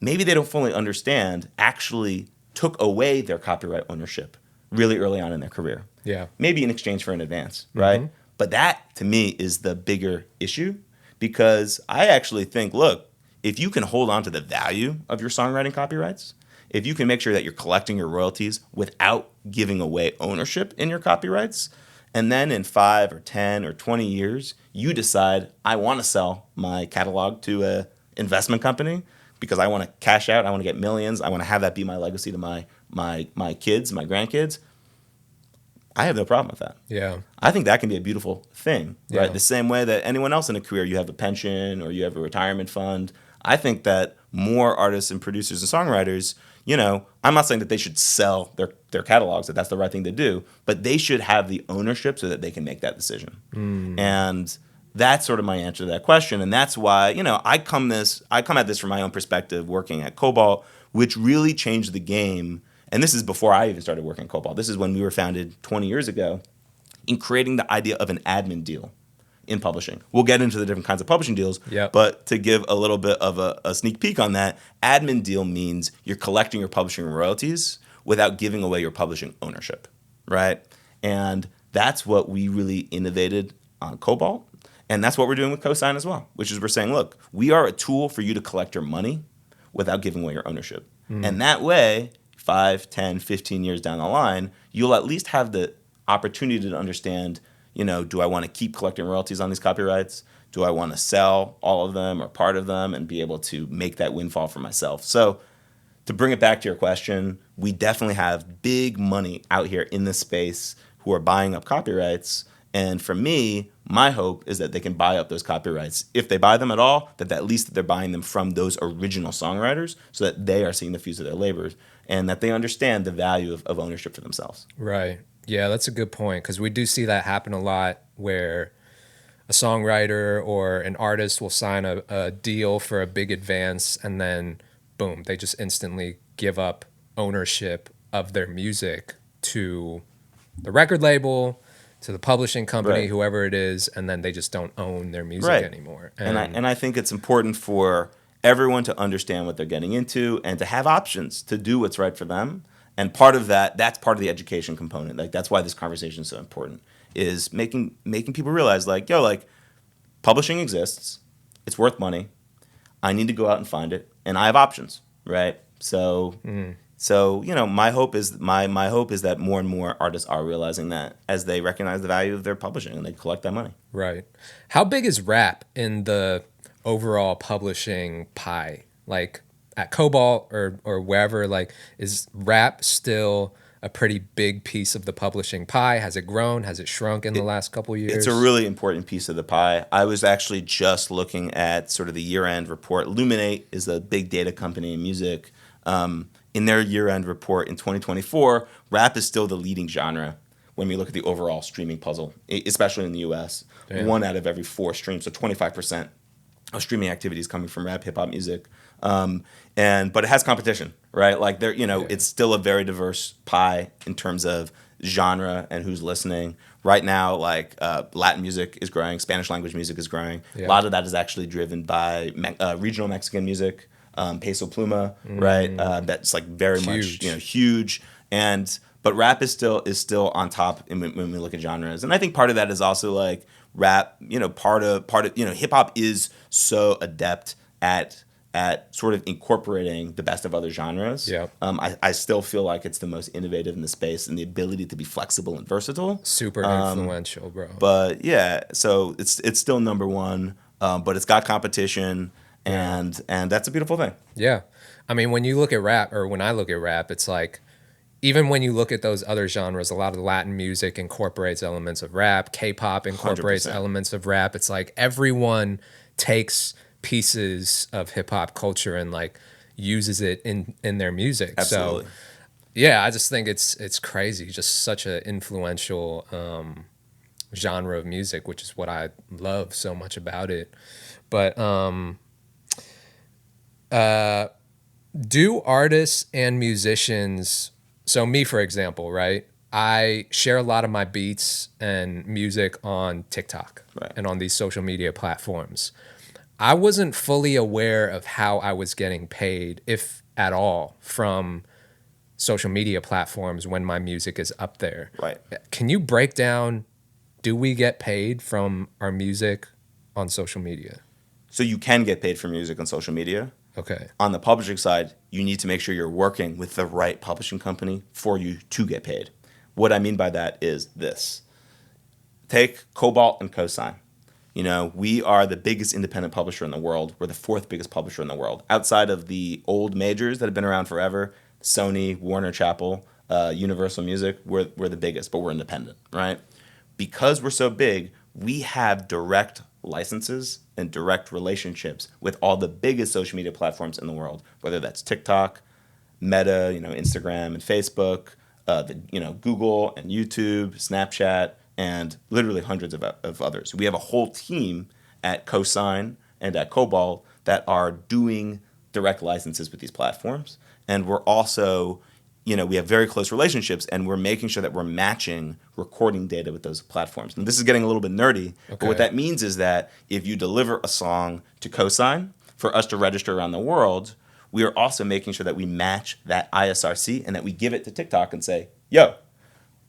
maybe they don't fully understand actually took away their copyright ownership really early on in their career. Yeah. Maybe in exchange for an advance, right? But that, to me, is the bigger issue because I actually think, look, if you can hold on to the value of your songwriting copyrights, if you can make sure that you're collecting your royalties without giving away ownership in your copyrights, and then in 5 or 10 or 20 years, you decide, I want to sell my catalog to an investment company because I want to cash out, I want to get millions, I want to have that be my legacy to my kids, my grandkids, I have no problem with that. Yeah. I think that can be a beautiful thing, right? Yeah. The same way that anyone else in a career, you have a pension or you have a retirement fund. I think that more artists and producers and songwriters, I'm not saying that they should sell their catalogs, that that's the right thing to do, but they should have the ownership so that they can make that decision. And that's sort of my answer to that question. And that's why, I come at this from my own perspective working at Kobalt, which really changed the game. And this is before I even started working at Kobalt. This is when we were founded 20 years ago in creating the idea of an admin deal in publishing. We'll get into the different kinds of publishing deals, but to give a little bit of a sneak peek on that, admin deal means you're collecting your publishing royalties without giving away your publishing ownership, right? And that's what we really innovated on Kobalt, and that's what we're doing with KOSIGN as well, which is we're saying, look, we are a tool for you to collect your money without giving away your ownership. And that way, 5, 10, 15 years down the line, you'll at least have the opportunity to understand, do I want to keep collecting royalties on these copyrights? Do I want to sell all of them or part of them and be able to make that windfall for myself? So to bring it back to your question, we definitely have big money out here in this space who are buying up copyrights. And for me, my hope is that they can buy up those copyrights. If they buy them at all, that at least they're buying them from those original songwriters so that they are seeing the fruits of their labors and that they understand the value of ownership for themselves. Right. Yeah, that's a good point because we do see that happen a lot where a songwriter or an artist will sign a deal for a big advance and then, boom, they just instantly give up ownership of their music to the record label, to the publishing company, whoever it is, and then they just don't own their music anymore. And I think it's important for everyone to understand what they're getting into and to have options to do what's right for them. And part of that's part of the education component. Like, that's why this conversation is so important, is making people realize, like, publishing exists. It's worth money. I need to go out and find it. And I have options, right? So, my hope is that more and more artists are realizing that as they recognize the value of their publishing and they collect that money. Right. How big is rap in the overall publishing pie? Like at Kobalt or wherever, like, is rap still a pretty big piece of the publishing pie? Has it grown? Has it shrunk in the last couple of years? It's a really important piece of the pie. I was actually just looking at sort of the year-end report. Luminate is a big data company in music. In their year-end report in 2024, rap is still the leading genre when we look at the overall streaming puzzle, especially in the U.S. Damn. 1 out of every 4 streams, so 25% of streaming activity is coming from rap, hip-hop music. But it has competition, right? Like, it's still a very diverse pie in terms of genre and who's listening. Right now, like, Latin music is growing, Spanish language music is growing. A lot of that is actually driven by regional Mexican music. Peso Pluma, right? That's like very much huge, but rap is still on top when we look at genres, and I think part of that is also like rap. Part of hip hop is so adept at sort of incorporating the best of other genres. Yeah. I still feel like it's the most innovative in the space and the ability to be flexible and versatile. Super influential, bro. But yeah, so it's still number one, but it's got competition. And that's a beautiful thing. Yeah. I mean, when you look at rap, or when I look at rap, it's like, even when you look at those other genres, a lot of Latin music incorporates elements of rap. K-pop incorporates 100%. elements of rap. It's like everyone takes pieces of hip-hop culture and, like, uses it in their music. Absolutely. So yeah, I just think it's crazy, just such an influential genre of music, which is what I love so much about it. But do artists and musicians, so me for example, right? I share a lot of my beats and music on TikTok Right. and on these social media platforms. I wasn't fully aware of how I was getting paid, if at all, from social media platforms when my music is up there. Right. Can you break down, do we get paid from our music on social media? So you can get paid for music on social media. Okay. On the publishing side, you need to make sure you're working with the right publishing company for you to get paid. What I mean by that is this. Take Kobalt and KOSIGN. You know, we are the biggest independent publisher in the world. We're the fourth biggest publisher in the world. Outside of the old majors that have been around forever, Sony, Warner Chappell, Universal Music, we're the biggest, but we're independent, right? Because we're so big, we have direct licenses and direct relationships with all the biggest social media platforms in the world, whether that's TikTok, Meta, Instagram and Facebook, Google and YouTube, Snapchat, and literally hundreds of others. We have a whole team at KOSIGN and at Kobalt that are doing direct licenses with these platforms. And we're also, we have very close relationships, and we're making sure that we're matching recording data with those platforms. And this is getting a little bit nerdy, but what that means is that if you deliver a song to KOSIGN for us to register around the world, we are also making sure that we match that ISRC and that we give it to TikTok and say, yo,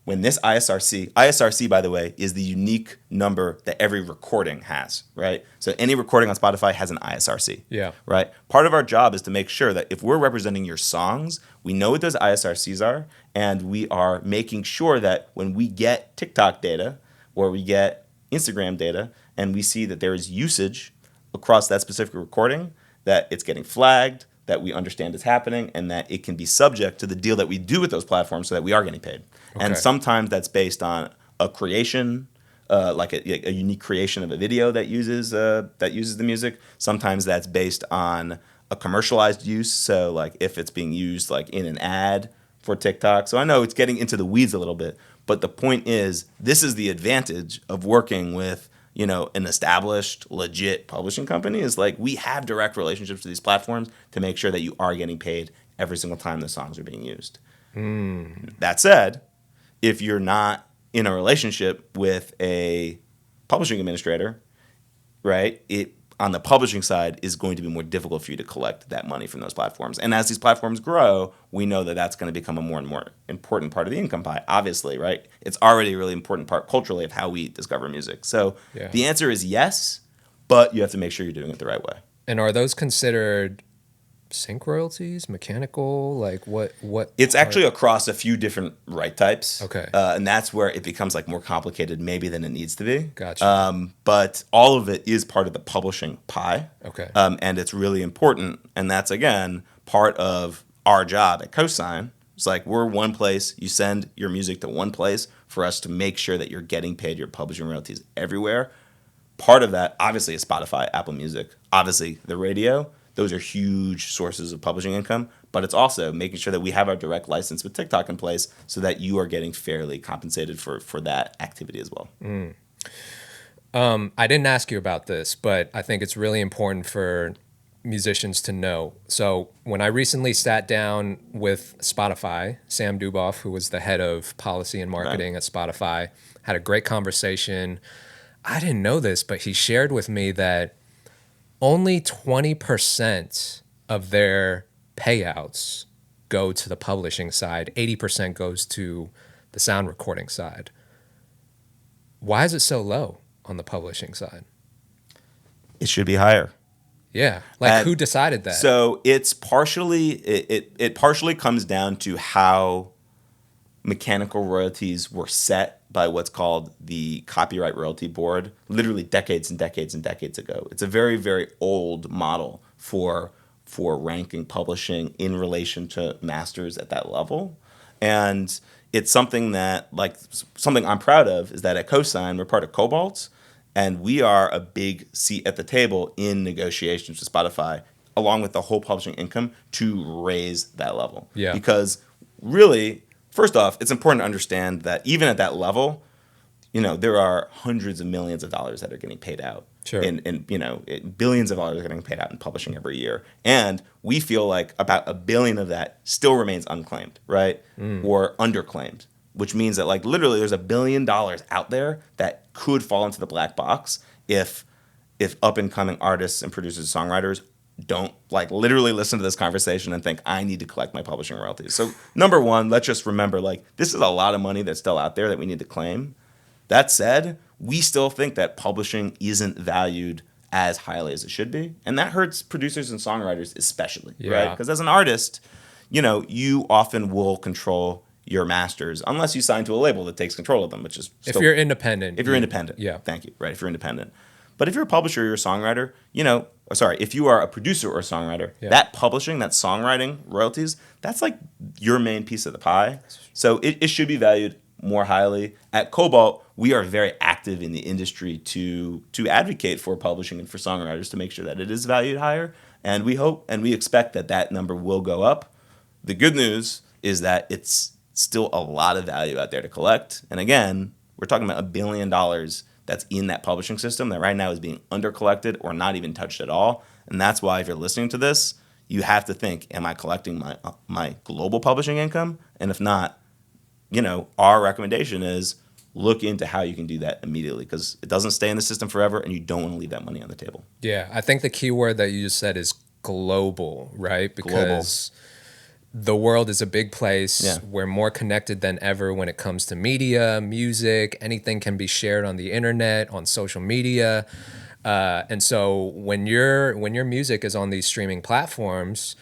when this ISRC, by the way, is the unique number that every recording has, right? So any recording on Spotify has an ISRC, Yeah. right? Part of our job is to make sure that if we're representing your songs, we know what those ISRCs are, and we are making sure that when we get TikTok data or we get Instagram data and we see that there is usage across that specific recording, that it's getting flagged, that we understand is happening, and that it can be subject to the deal that we do with those platforms so that we are getting paid. Okay. And sometimes that's based on a creation, like a unique creation of a video that uses the music. Sometimes that's based on a commercialized use, so like if it's being used like in an ad for TikTok. So I know it's getting into the weeds a little bit, but the point is, this is the advantage of working with an established, legit publishing company, is like we have direct relationships with these platforms to make sure that you are getting paid every single time the songs are being used. That said, if you're not in a relationship with a publishing administrator, right, it on the publishing side is going to be more difficult for you to collect that money from those platforms. And as these platforms grow, we know that that's going to become a more and more important part of the income pie, obviously, right? It's already a really important part culturally of how we discover music. So The answer is yes, but you have to make sure you're doing it the right way. And are those considered sync royalties, mechanical, like what? It's actually across a few different right types. Okay. And that's where it becomes like more complicated maybe than it needs to be. Gotcha. But all of it is part of the publishing pie. Okay. And it's really important. And that's, again, part of our job at KOSIGN. It's like we're one place. You send your music to one place for us to make sure that you're getting paid your publishing royalties everywhere. Part of that, obviously, is Spotify, Apple Music, obviously the radio. Those are huge sources of publishing income, but it's also making sure that we have our direct license with TikTok in place so that you are getting fairly compensated for that activity as well. I didn't ask you about this, but I think it's really important for musicians to know. So when I recently sat down with Spotify, Sam Duboff, who was the head of policy and marketing at Spotify, had a great conversation. I didn't know this, but he shared with me that only 20% of their payouts go to the publishing side. 80% goes to the sound recording side. Why is it so low on the publishing side? It should be higher. Yeah. Like who decided that? So it's partially, it partially comes down to how mechanical royalties were set by what's called the Copyright Royalty Board, literally decades and decades and decades ago. It's a very, very old model for ranking publishing in relation to masters at that level. And it's something that, like, something I'm proud of is that at KOSIGN, we're part of Kobalt, and we are a big seat at the table in negotiations with Spotify along with the whole publishing income to raise that level. Yeah. Because really, first off, it's important to understand that even at that level, there are hundreds of millions of dollars that are getting paid out. Sure. And billions of dollars are getting paid out in publishing every year. And we feel like about $1 billion of that still remains unclaimed, right? Or underclaimed, which means that like literally there's $1 billion out there that could fall into the black box if up and coming artists and producers and songwriters don't like literally listen to this conversation and think I need to collect my publishing royalties. So number one, let's just remember like this is a lot of money that's still out there that we need to claim. That said, we still think that publishing isn't valued as highly as it should be. And that hurts producers and songwriters especially, right? Because as an artist, you often will control your masters unless you sign to a label that takes control of them, which is if you're independent. If you're independent. Yeah. Thank you. Right, if you're independent. But if you're a publisher or you're a songwriter, if you are a producer or a songwriter, that publishing, that songwriting royalties, that's like your main piece of the pie. So it should be valued more highly. At Kobalt, we are very active in the industry to advocate for publishing and for songwriters to make sure that it is valued higher. And we hope and we expect that number will go up. The good news is that it's still a lot of value out there to collect. And again, we're talking about $1 billion that's in that publishing system that right now is being undercollected or not even touched at all. And that's why if you're listening to this, you have to think, am I collecting my global publishing income? And if not, our recommendation is look into how you can do that immediately because it doesn't stay in the system forever and you don't want to leave that money on the table. Yeah, I think the key word that you just said is global, right? Because the world is a big place. Yeah. We're more connected than ever when it comes to media, music. Anything can be shared on the internet, on social media. And so when your music is on these streaming platforms,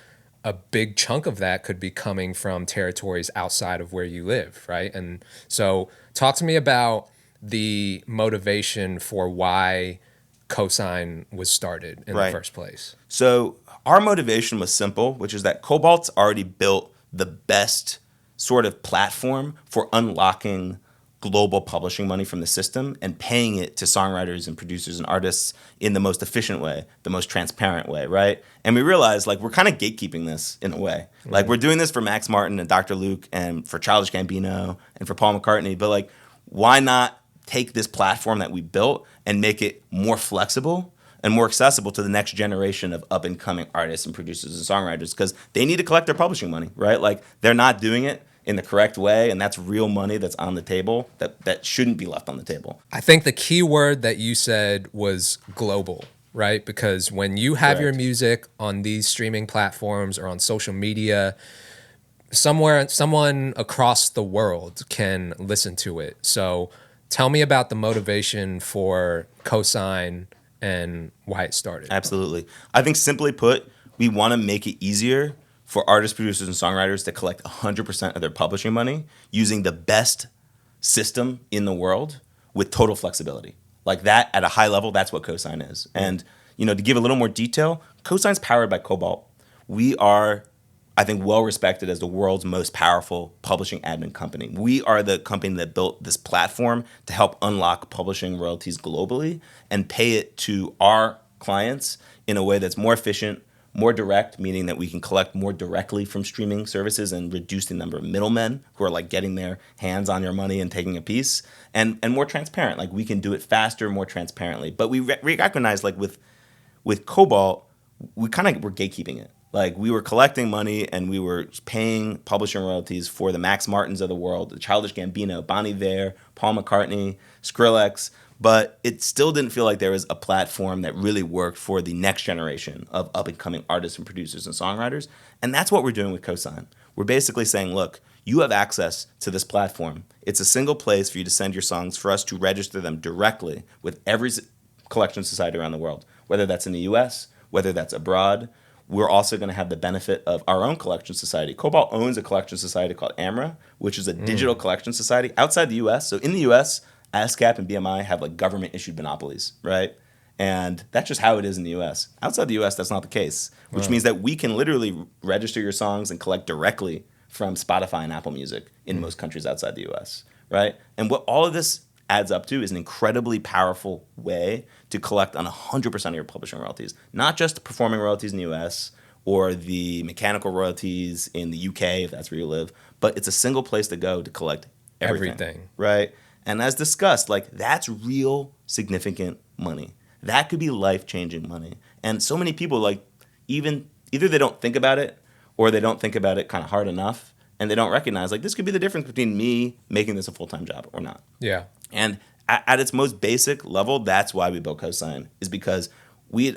a big chunk of that could be coming from territories outside of where you live, right? And so talk to me about the motivation for why KOSIGN was started in the first place. So our motivation was simple, which is that Kobalt's already built the best sort of platform for unlocking global publishing money from the system and paying it to songwriters and producers and artists in the most efficient way, the most transparent way, right? And we realized like we're kind of gatekeeping this in a way. Mm-hmm. Like we're doing this for Max Martin and Dr. Luke and for Childish Gambino and for Paul McCartney, but like why not take this platform that we built and make it more flexible and more accessible to the next generation of up and coming artists and producers and songwriters because they need to collect their publishing money, right? Like they're not doing it in the correct way, and that's real money that's on the table that shouldn't be left on the table. I think the key word that you said was global, right? Because when you have your music on these streaming platforms or on social media, someone across the world can listen to it. So tell me about the motivation for KOSIGN and why it started. Absolutely. I think simply put, we want to make it easier for artists, producers, and songwriters to collect 100% of their publishing money using the best system in the world with total flexibility. Like that, at a high level, that's what KOSIGN is. And, to give a little more detail, KOSIGN's powered by Kobalt. We are, I think, well respected as the world's most powerful publishing admin company. We are the company that built this platform to help unlock publishing royalties globally and pay it to our clients in a way that's more efficient, more direct, meaning that we can collect more directly from streaming services and reduce the number of middlemen who are like getting their hands on your money and taking a piece, and more transparent. Like we can do it faster, more transparently. But we recognize like with Kobalt, we're gatekeeping it. Like we were collecting money and we were paying publishing royalties for the Max Martins of the world, the Childish Gambino, Bon Iver, Paul McCartney, Skrillex. But it still didn't feel like there was a platform that really worked for the next generation of up-and-coming artists and producers and songwriters. And that's what we're doing with KOSIGN. We're basically saying, look, you have access to this platform. It's a single place for you to send your songs for us to register them directly with every collection society around the world, whether that's in the US, whether that's abroad. We're also going to have the benefit of our own collection society. Kobalt owns a collection society called AMRA, which is a digital collection society outside the US. So in the US, ASCAP and BMI have like government-issued monopolies, right? And that's just how it is in the U.S. Outside the U.S., that's not the case, which means that we can literally register your songs and collect directly from Spotify and Apple Music in most countries outside the U.S., right? And what all of this adds up to is an incredibly powerful way to collect on 100% of your publishing royalties, not just performing royalties in the US or the mechanical royalties in the UK, if that's where you live, but it's a single place to go to collect everything. Right? And as discussed, like, that's real significant money. That could be life-changing money. And so many people, like, either they don't think about it or they don't think about it kind of hard enough, and they don't recognize, like, this could be the difference between me making this a full-time job or not. Yeah. And at its most basic level, that's why we built KOSIGN, is because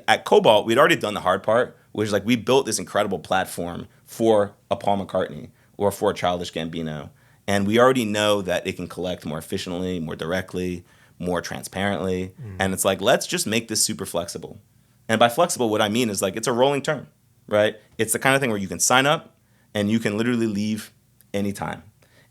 at Kobalt, we'd already done the hard part, which is, like, we built this incredible platform for a Paul McCartney or for a Childish Gambino. And we already know that it can collect more efficiently, more directly, more transparently. And it's like, let's just make this super flexible. And by flexible, what I mean is, like, it's a rolling term, right? It's the kind of thing where you can sign up and you can literally leave anytime.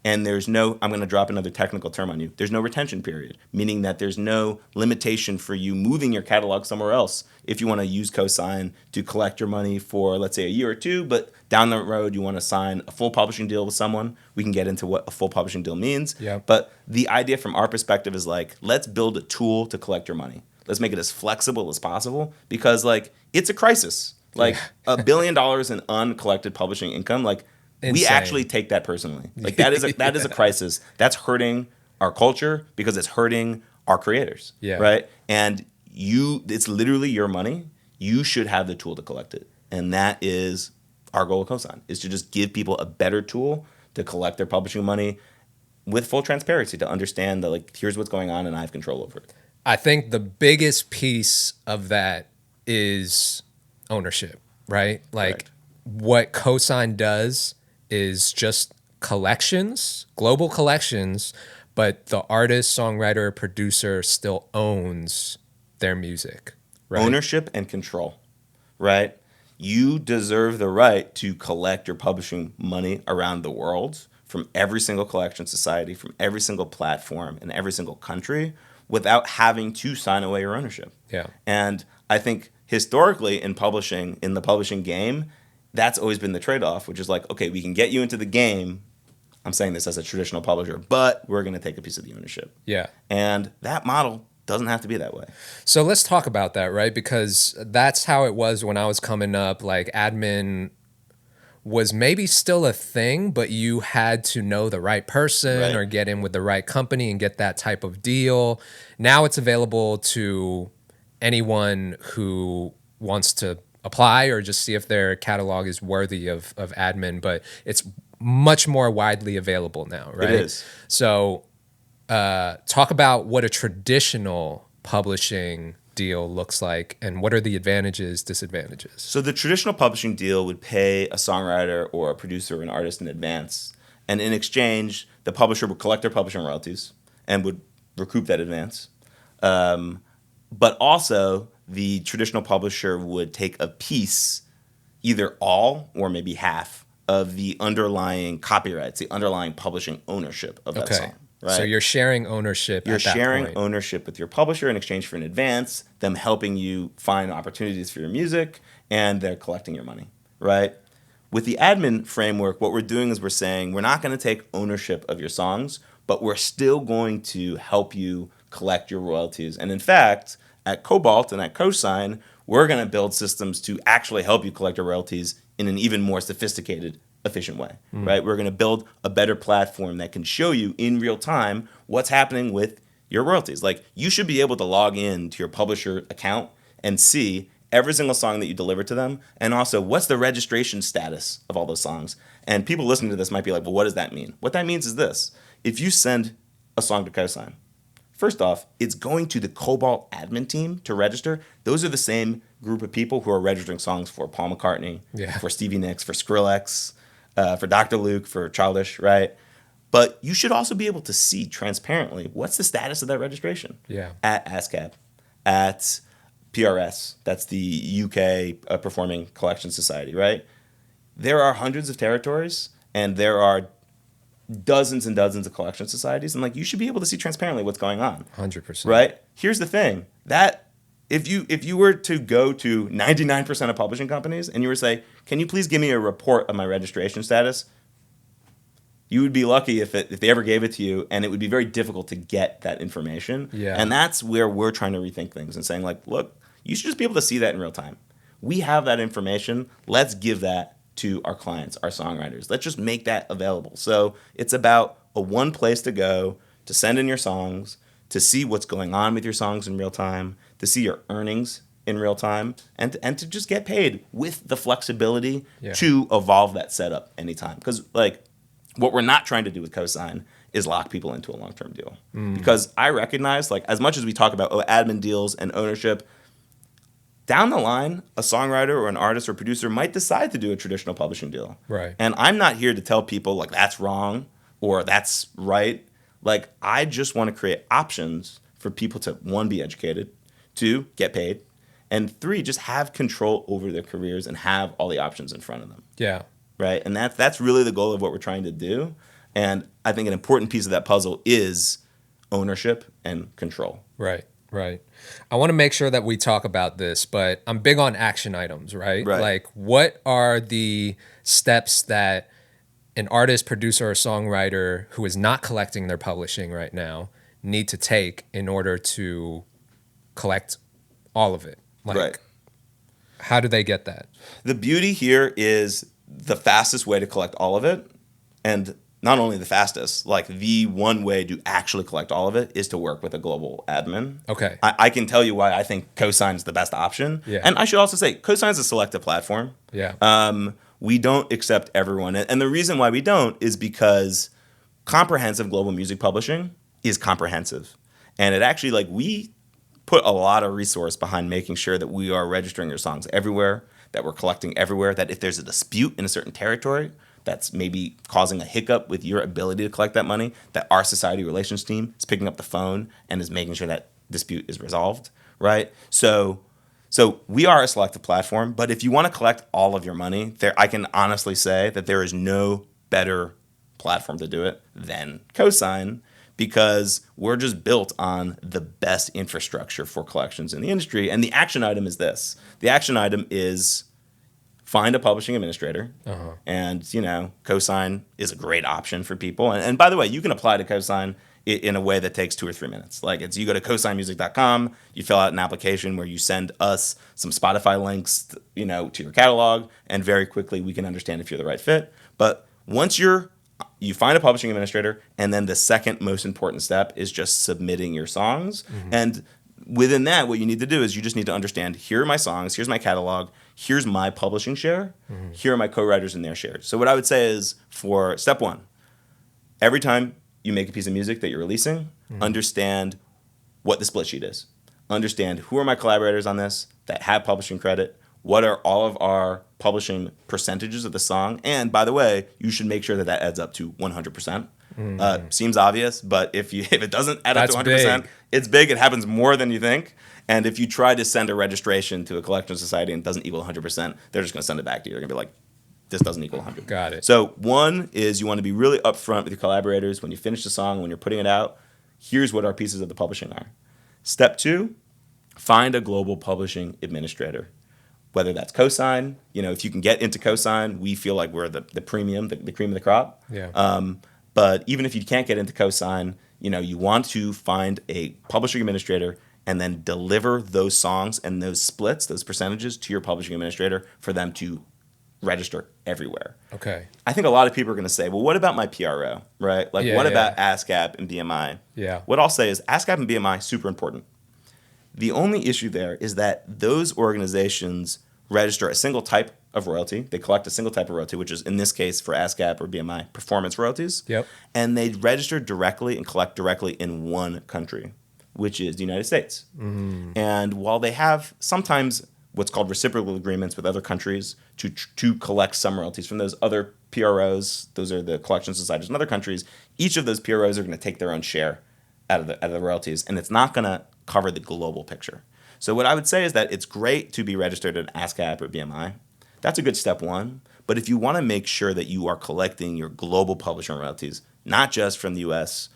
And there's no, I'm going to drop another technical term on you, there's no retention period, meaning that there's no limitation for you moving your catalog somewhere else if you want to use KOSIGN to collect your money for, let's say, a year or two, but down the road you want to sign a full publishing deal with someone. We can get into what a full publishing deal means. Yep. But the idea from our perspective is, like, let's build a tool to collect your money. Let's make it as flexible as possible, because, like, it's a crisis. Like, $1 billion in uncollected publishing income, like, insane. We actually take that personally. Like, that is a crisis. That's hurting our culture because it's hurting our creators. Yeah. Right? And it's literally your money. You should have the tool to collect it. And that is our goal with KOSIGN, is to just give people a better tool to collect their publishing money with full transparency, to understand that, like, here's what's going on and I have control over it. I think the biggest piece of that is ownership, right? Like, Correct. What KOSIGN does is just collections, global collections, but the artist, songwriter, producer still owns their music, right? Ownership and control, right? You deserve the right to collect your publishing money around the world from every single collection society, from every single platform in every single country, without having to sign away your ownership. Yeah. And I think historically in the publishing game, that's always been the trade-off, which is like, okay, we can get you into the game. I'm saying this as a traditional publisher, but we're going to take a piece of the ownership. Yeah. And that model doesn't have to be that way. So let's talk about that, right? Because that's how it was when I was coming up. Like, admin was maybe still a thing, but you had to know the right person, Right. or get in with the right company and get that type of deal. Now it's available to anyone who wants to apply or just see if their catalog is worthy of admin, but it's much more widely available now, right? It is. So talk about what a traditional publishing deal looks like and what are the advantages, disadvantages. So the traditional publishing deal would pay a songwriter or a producer or an artist in advance. And in exchange, the publisher would collect their publishing royalties and would recoup that advance. But also, the traditional publisher would take a piece, either all or maybe half, of the underlying copyrights, the underlying publishing ownership of that song. Right? So you're sharing ownership You're at that sharing point. ownership with your publisher in exchange for an advance, them helping you find opportunities for your music, and they're collecting your money, right? With the admin framework, what we're doing is we're saying we're not going to take ownership of your songs, but we're still going to help you collect your royalties. And in fact, at Kobalt and at KOSIGN, we're going to build systems to actually help you collect your royalties in an even more sophisticated, efficient way, right? We're going to build a better platform that can show you in real time what's happening with your royalties. Like, you should be able to log in to your publisher account and see every single song that you deliver to them, and also what's the registration status of all those songs. And people listening to this might be like, well, what does that mean? What that means is this. If you send a song to KOSIGN, first off, it's going to the Kobalt admin team to register. Those are the same group of people who are registering songs for Paul McCartney, for Stevie Nicks, for Skrillex, for Dr. Luke, for Childish, right? But you should also be able to see transparently what's the status of that registration. At ASCAP, at PRS, that's the UK Performing Collection Society, right? There are hundreds of territories, and there are dozens and dozens of collection societies, and like, you should be able to see transparently what's going on. 100%. Right? Here's the thing, that if you were to go to 99% of publishing companies and you were to say, can you please give me a report of my registration status? You would be lucky if they ever gave it to you, and it would be very difficult to get that information. Yeah. And that's where we're trying to rethink things and saying, like, look, you should just be able to see that in real time. We have that information. Let's give that to our clients, our songwriters. Let's just make that available. So it's about a one place to go to send in your songs, to see what's going on with your songs in real time, to see your earnings in real time, and to just get paid with the flexibility to evolve that setup anytime. Because, like, what we're not trying to do with KOSIGN is lock people into a long-term deal. Because I recognize, like, as much as we talk about admin deals and ownership, down the line, a songwriter or an artist or producer might decide to do a traditional publishing deal. Right. And I'm not here to tell people, like, that's wrong or that's right. Like, I just want to create options for people to, one, be educated, two, get paid, and three, just have control over their careers and have all the options in front of them. Yeah. Right? And that's really the goal of what we're trying to do. And I think an important piece of that puzzle is ownership and control. Right. Right. I want to make sure that we talk about this, but I'm big on action items, right? Like, what are the steps that an artist, producer, or songwriter who is not collecting their publishing right now need to take in order to collect all of it? Like, how do they get that? The beauty here is the fastest way to collect all of it, and not only the fastest, like the one way to actually collect all of it is to work with a global admin. Okay. I can tell you why I think KOSIGN is the best option. Yeah. And I should also say, KOSIGN is a selective platform. Yeah. We don't accept everyone. And the reason why we don't is because comprehensive global music publishing is comprehensive. And it actually, like, we put a lot of resource behind making sure that we are registering your songs everywhere, that we're collecting everywhere, that if there's a dispute in a certain territory that's maybe causing a hiccup with your ability to collect that money, that our society relations team is picking up the phone and is making sure that dispute is resolved, right? So we are a selective platform, but if you want to collect all of your money, I can honestly say that there is no better platform to do it than KOSIGN, because we're just built on the best infrastructure for collections in the industry. And the action item is this. The action item is find a publishing administrator. And, KOSIGN is a great option for people. And by the way, you can apply to KOSIGN in a way that takes 2 or 3 minutes. Like, you go to kosignmusic.com, you fill out an application where you send us some Spotify links, to your catalog, and very quickly we can understand if you're the right fit. But once you find a publishing administrator, and then the second most important step is just submitting your songs. And within that, what you need to do is you just need to understand, here are my songs, here's my catalog, here's my publishing share, here are my co-writers and their shares. So what I would say is, for step one, every time you make a piece of music that you're releasing, understand what the split sheet is. Understand who are my collaborators on this that have publishing credit, what are all of our publishing percentages of the song, and by the way, you should make sure that adds up to 100%. Seems obvious, but if it doesn't add up to 100%, it's big. It happens more than you think. And if you try to send a registration to a collection society and it doesn't equal 100%, they're just going to send it back to you. They're going to be like, this doesn't equal 100. Got it. So one is you want to be really upfront with your collaborators when you finish the song, when you're putting it out. Here's what our pieces of the publishing are. Step two, find a global publishing administrator. Whether that's KOSIGN, if you can get into KOSIGN, we feel like we're the premium, the cream of the crop. Yeah. But even if you can't get into KOSIGN, you want to find a publishing administrator and then deliver those songs and those splits, those percentages, to your publishing administrator for them to register everywhere. Okay. I think a lot of people are going to say, well, what about my PRO, right? Like, what about ASCAP and BMI? Yeah. What I'll say is ASCAP and BMI, super important. The only issue there is that those organizations register a single type of royalty. They collect a single type of royalty, which is, in this case, for ASCAP or BMI, performance royalties. Yep. And they register directly and collect directly in one country, which is the United States. And while they have sometimes what's called reciprocal agreements with other countries to collect some royalties from those other PROs, those are the collection societies in other countries, each of those PROs are going to take their own share out of the royalties, and it's not going to cover the global picture. So what I would say is that it's great to be registered at ASCAP or BMI. That's a good step one. But if you want to make sure that you are collecting your global publishing royalties, not just from the US,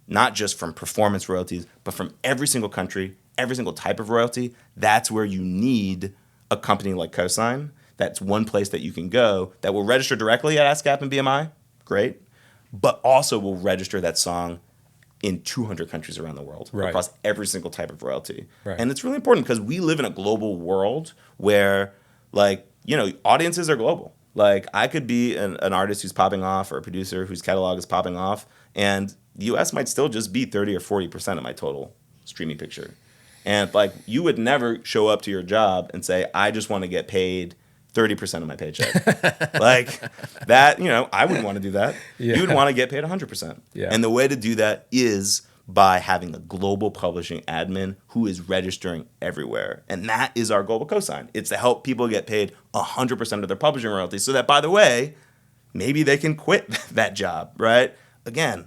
not just from performance royalties, but from every single country, every single type of royalty, that's where you need a company like KOSIGN. That's one place that you can go that will register directly at ASCAP and BMI. Great. but also will register that song in 200 countries around the world, right, across every single type of royalty. Right. And it's really important because we live in a global world where, like, you know, audiences are global. Like, I could be an artist who's popping off or a producer whose catalog is popping off, and the US might still just be 30 or 40% of my total streaming picture. And, like, you would never show up to your job and say, I just want to get paid 30% of my paycheck. Like, that, you know, I wouldn't want to do that. Yeah. You would want to get paid 100%. Yeah. And the way to do that is by having a global publishing admin who is registering everywhere. And that is our global KOSIGN. It's to help people get paid 100% of their publishing royalties so that, by the way, maybe they can quit that job, right? Again,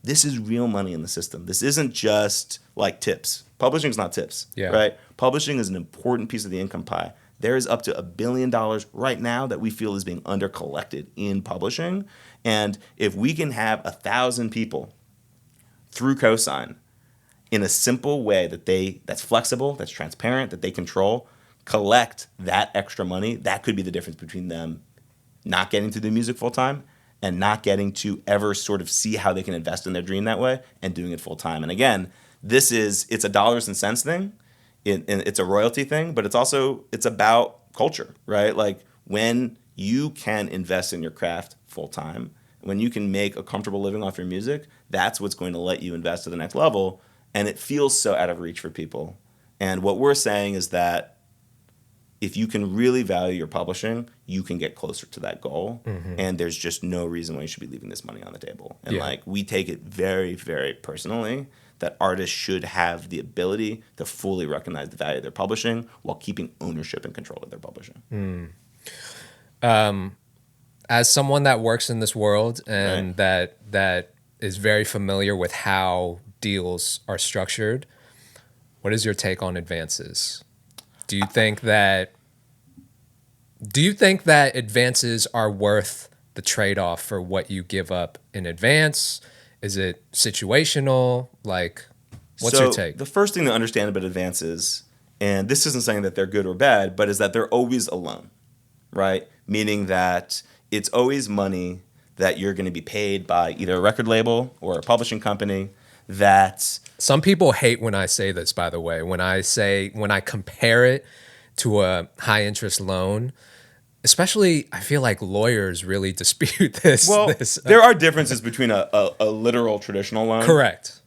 this is real money in the system. This isn't just like tips. Publishing is not tips, right? Publishing is an important piece of the income pie. There is up to $1 billion right now that we feel is being undercollected in publishing. And if we can have 1,000 people through KOSIGN in a simple way that's flexible, that's transparent, that they control, collect that extra money, that could be the difference between them not getting to do music full time and not getting to ever sort of see how they can invest in their dream that way and doing it full time. And again, it's a dollars and cents thing. It's a royalty thing, but it's about culture, right? Like, when you can invest in your craft full time, when you can make a comfortable living off your music, that's what's going to let you invest to the next level. And it feels so out of reach for people. And what we're saying is that if you can really value your publishing, you can get closer to that goal. Mm-hmm. And there's just no reason why you should be leaving this money on the table. And like, we take it very, very personally that artists should have the ability to fully recognize the value of their publishing while keeping ownership and control of their publishing. As someone that works in this world and that is very familiar with how deals are structured, what is your take on advances? Do you think that advances are worth the trade-off for what you give up in advance? Is it situational? Like, what's your take? The first thing to understand about advances, and this isn't saying that they're good or bad, but is that they're always a loan, right? Meaning that it's always money that you're going to be paid by either a record label or a publishing company. That some people hate when I say this, by the way, when I compare it to a high interest loan. Especially, I feel like lawyers really dispute this. Well, there are differences between a literal traditional loan. Correct.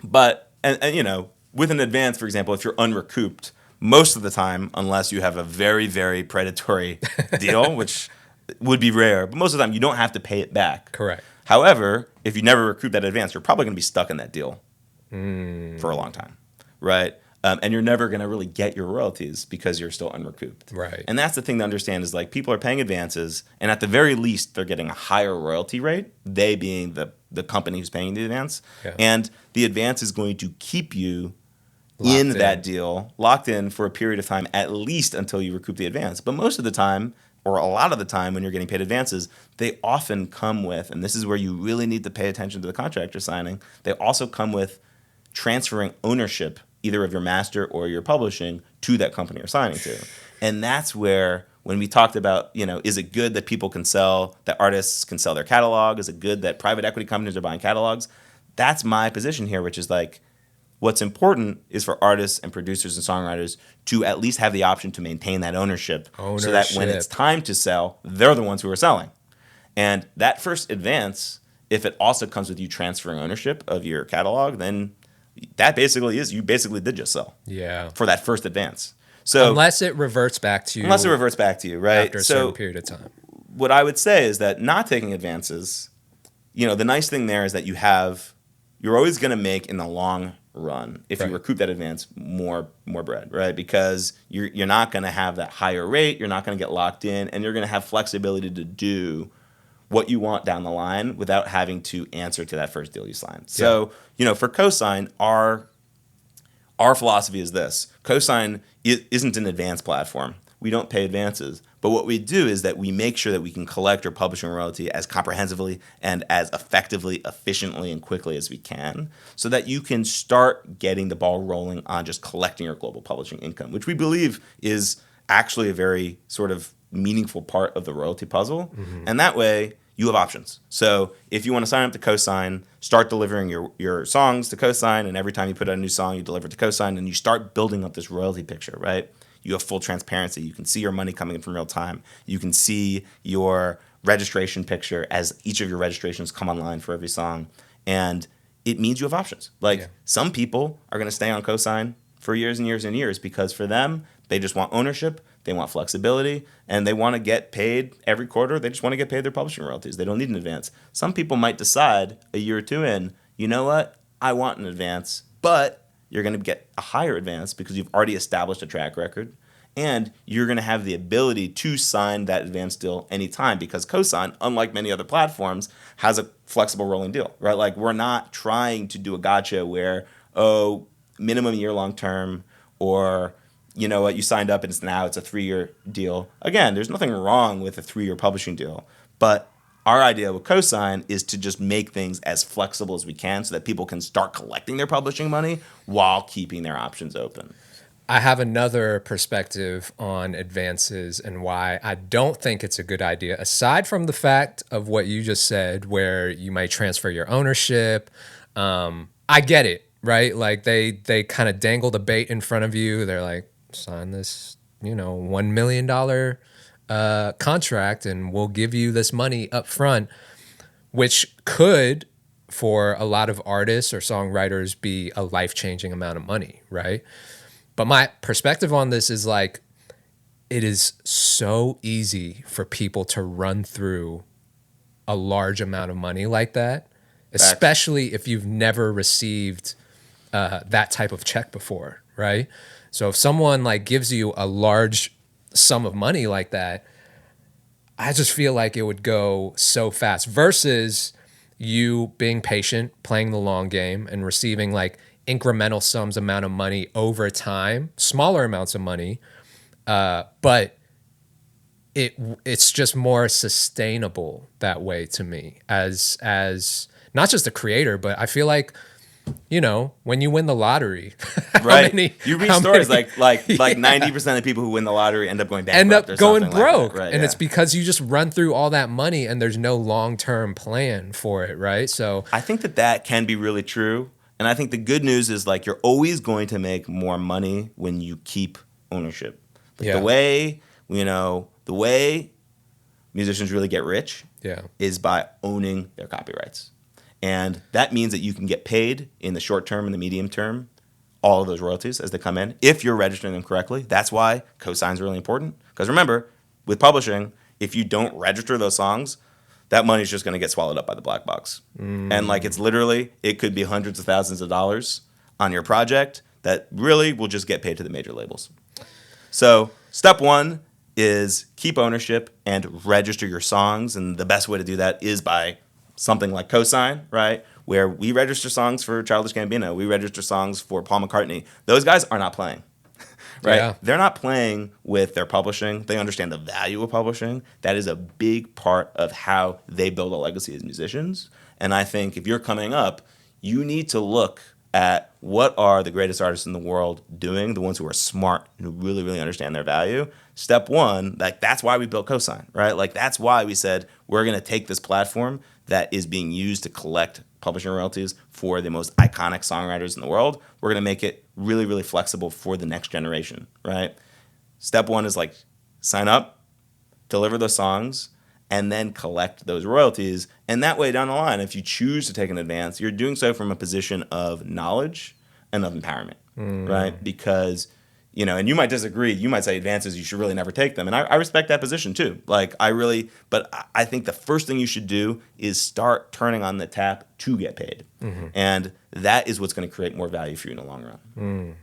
But, and you know, with an advance, for example, if you're unrecouped, most of the time, unless you have a very, very predatory deal, which would be rare, but most of the time you don't have to pay it back. Correct. However, if you never recoup that advance, you're probably going to be stuck in that deal for a long time, right? And you're never going to really get your royalties because you're still unrecouped. Right. And that's the thing to understand is, like, people are paying advances, and at the very least, they're getting a higher royalty rate, they being the company who's paying the advance. Yeah. And the advance is going to keep you in that deal, locked in for a period of time, at least until you recoup the advance. But most of the time, or a lot of the time when you're getting paid advances, they often come with, and this is where you really need to pay attention to the contract you're signing, they also come with transferring ownership either of your master or your publishing to that company you're signing to. And that's where, when we talked about, you know, is it good that people can sell, that artists can sell their catalog? Is it good that private equity companies are buying catalogs? That's my position here, which is like, what's important is for artists and producers and songwriters to at least have the option to maintain that ownership. So that when it's time to sell, they're the ones who are selling. And that first advance, if it also comes with you transferring ownership of your catalog, then that basically is, you basically did just sell. Yeah. For that first advance. So unless it reverts back to you. Right? After a certain period of time. What I would say is that not taking advances, you know, the nice thing there is that you're always going to make in the long run, if you recoup that advance, more bread, right? Because you're not going to have that higher rate, you're not going to get locked in, and you're going to have flexibility to do what you want down the line without having to answer to that first deal you signed. So, you know, for KOSIGN, our philosophy is this. KOSIGN isn't an advance platform. We don't pay advances. But what we do is that we make sure that we can collect our publishing royalty as comprehensively and as effectively, efficiently, and quickly as we can, so that you can start getting the ball rolling on just collecting your global publishing income, which we believe is actually a very sort of meaningful part of the royalty puzzle. Mm-hmm. And that way, you have options. So if you want to sign up to KOSIGN, start delivering your songs to KOSIGN, and every time you put out a new song, you deliver it to KOSIGN, and you start building up this royalty picture, right? You have full transparency. You can see your money coming in from real time. You can see your registration picture as each of your registrations come online for every song. And it means you have options. Like some people are going to stay on KOSIGN for years and years and years because for them, they just want ownership, they want flexibility, and they want to get paid every quarter. They just want to get paid their publishing royalties. They don't need an advance. Some people might decide a year or two in, you know what, I want an advance, but you're going to get a higher advance because you've already established a track record, and you're going to have the ability to sign that advance deal anytime because KOSIGN, unlike many other platforms, has a flexible rolling deal, right? Like we're not trying to do a gotcha where, oh, minimum year long term, or you know what, you signed up and it's a 3-year deal. Again, there's nothing wrong with a 3-year publishing deal, but our idea with KOSIGN is to just make things as flexible as we can so that people can start collecting their publishing money while keeping their options open. I have another perspective on advances and why I don't think it's a good idea, aside from the fact of what you just said, where you might transfer your ownership. I get it, right? Like they kind of dangle the bait in front of you. They're like, sign this, $1 million contract and we'll give you this money up front, which could, for a lot of artists or songwriters, be a life-changing amount of money, right? But my perspective on this is like, it is so easy for people to run through a large amount of money like that, especially if you've never received that type of check before, right? So if someone like gives you a large sum of money like that, I just feel like it would go so fast versus you being patient, playing the long game, and receiving like incremental sums amount of money over time, smaller amounts of money, but it's just more sustainable that way to me as not just a creator, but I feel like, when you win the lottery, right? You read stories like 90% of people who win the lottery end up going bankrupt, end up going broke, like right, and it's because you just run through all that money and there's no long-term plan for it, right? So I think that can be really true. And I think the good news is like you're always going to make more money when you keep ownership. Like the way musicians really get rich is by owning their copyrights. And that means that you can get paid in the short term and the medium term, all of those royalties as they come in, if you're registering them correctly. That's why KOSIGN is really important. Because remember, with publishing, if you don't register those songs, that money's just going to get swallowed up by the black box. And like it could be hundreds of thousands of dollars on your project that really will just get paid to the major labels. So step one is keep ownership and register your songs. And the best way to do that is by something like KOSIGN, right? Where we register songs for Childish Gambino. We register songs for Paul McCartney. Those guys are not playing. Right? Yeah. They're not playing with their publishing. They understand the value of publishing. That is a big part of how they build a legacy as musicians. And I think if you're coming up, you need to look at what are the greatest artists in the world doing, the ones who are smart and who really, really understand their value. Step one, like that's why we built KOSIGN, right? Like that's why we said we're going to take this platform that is being used to collect publishing royalties for the most iconic songwriters in the world. We're going to make it really, really flexible for the next generation, right? Step one is like sign up, deliver those songs, and then collect those royalties. And that way down the line, if you choose to take an advance, you're doing so from a position of knowledge and of empowerment, right? Because, and you might disagree. You might say advances, you should really never take them. And I respect that position too. But I think the first thing you should do is start turning on the tap to get paid. And that is what's going to create more value for you in the long run.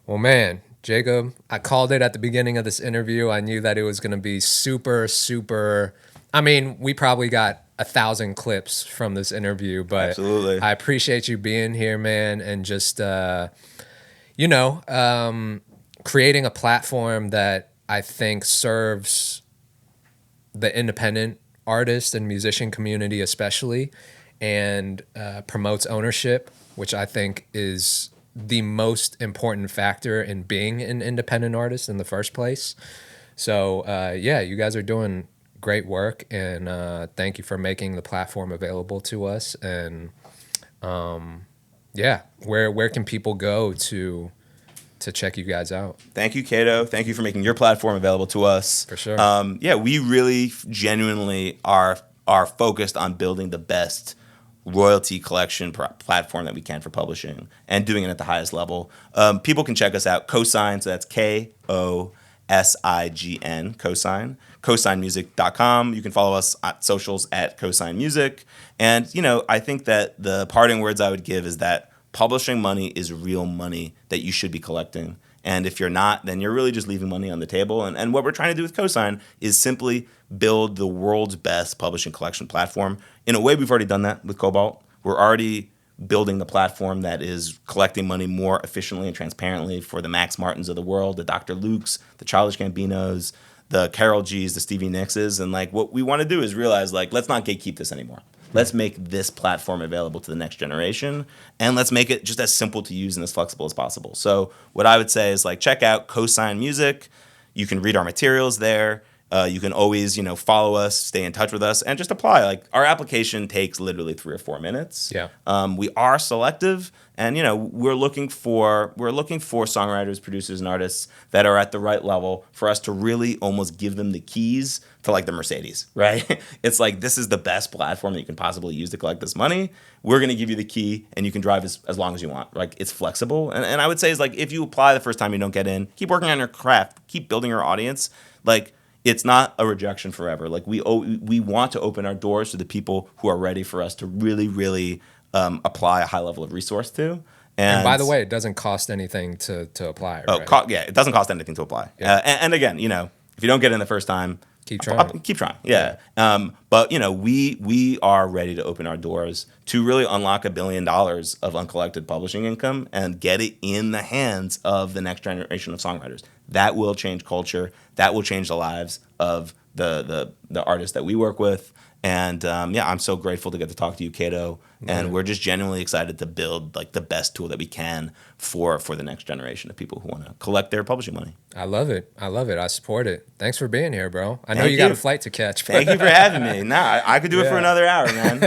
Well, man, Jacob, I called it at the beginning of this interview. I knew that it was going to be super, super. I mean, we probably got 1,000 clips from this interview, but absolutely. I appreciate you being here, man, and just, creating a platform that I think serves the independent artist and musician community especially, and promotes ownership, which I think is the most important factor in being an independent artist in the first place. So, you guys are doing great work, and thank you for making the platform available to us. And where can people go to check you guys out? Thank you, Kato. Thank you for making your platform available to us. For sure. We really genuinely are focused on building the best royalty collection platform that we can for publishing and doing it at the highest level. People can check us out. KOSIGN, so that's KOSIGN, KOSIGN, KOSIGNmusic.com. You can follow us at socials at KOSIGN Music. And, I think that the parting words I would give is that publishing money is real money that you should be collecting. And if you're not, then you're really just leaving money on the table. And what we're trying to do with KOSIGN is simply build the world's best publishing collection platform. In a way, we've already done that with Kobalt. We're already building the platform that is collecting money more efficiently and transparently for the Max Martins of the world, the Dr. Lukes, the Childish Gambinos, the Karol G's, the Stevie Nickses. And what we want to do is realize, let's not gatekeep this anymore. Let's make this platform available to the next generation, and let's make it just as simple to use and as flexible as possible. So what I would say is check out KOSIGN Music. You can read our materials there. You can always, follow us, stay in touch with us, and just apply. Our application takes literally 3 or 4 minutes. Yeah. We are selective, and we're looking for songwriters, producers, and artists that are at the right level for us to really almost give them the keys to the Mercedes, right? It's this is the best platform that you can possibly use to collect this money. We're going to give you the key, and you can drive as long as you want. It's flexible, and I would say is if you apply the first time you don't get in, keep working on your craft, keep building your audience. It's not a rejection forever. We want to open our doors to the people who are ready for us to really, really apply a high level of resource to. And by the way, it doesn't cost anything to apply. Right? It doesn't cost anything to apply. Yeah. And again, if you don't get in the first time, keep trying. Keep trying. Yeah. But we are ready to open our doors to really unlock $1 billion of uncollected publishing income and get it in the hands of the next generation of songwriters. That will change culture. That will change the lives of the artists that we work with. And I'm so grateful to get to talk to you, Kato. And we're just genuinely excited to build the best tool that we can for the next generation of people who want to collect their publishing money. I love it. I support it. Thanks for being here, bro. I know you got a flight to catch. Thank you for having me. Nah, I could do it for another hour, man.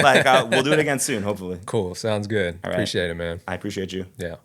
We'll do it again soon, hopefully. Cool. Sounds good. All right. Appreciate it, man. I appreciate you. Yeah.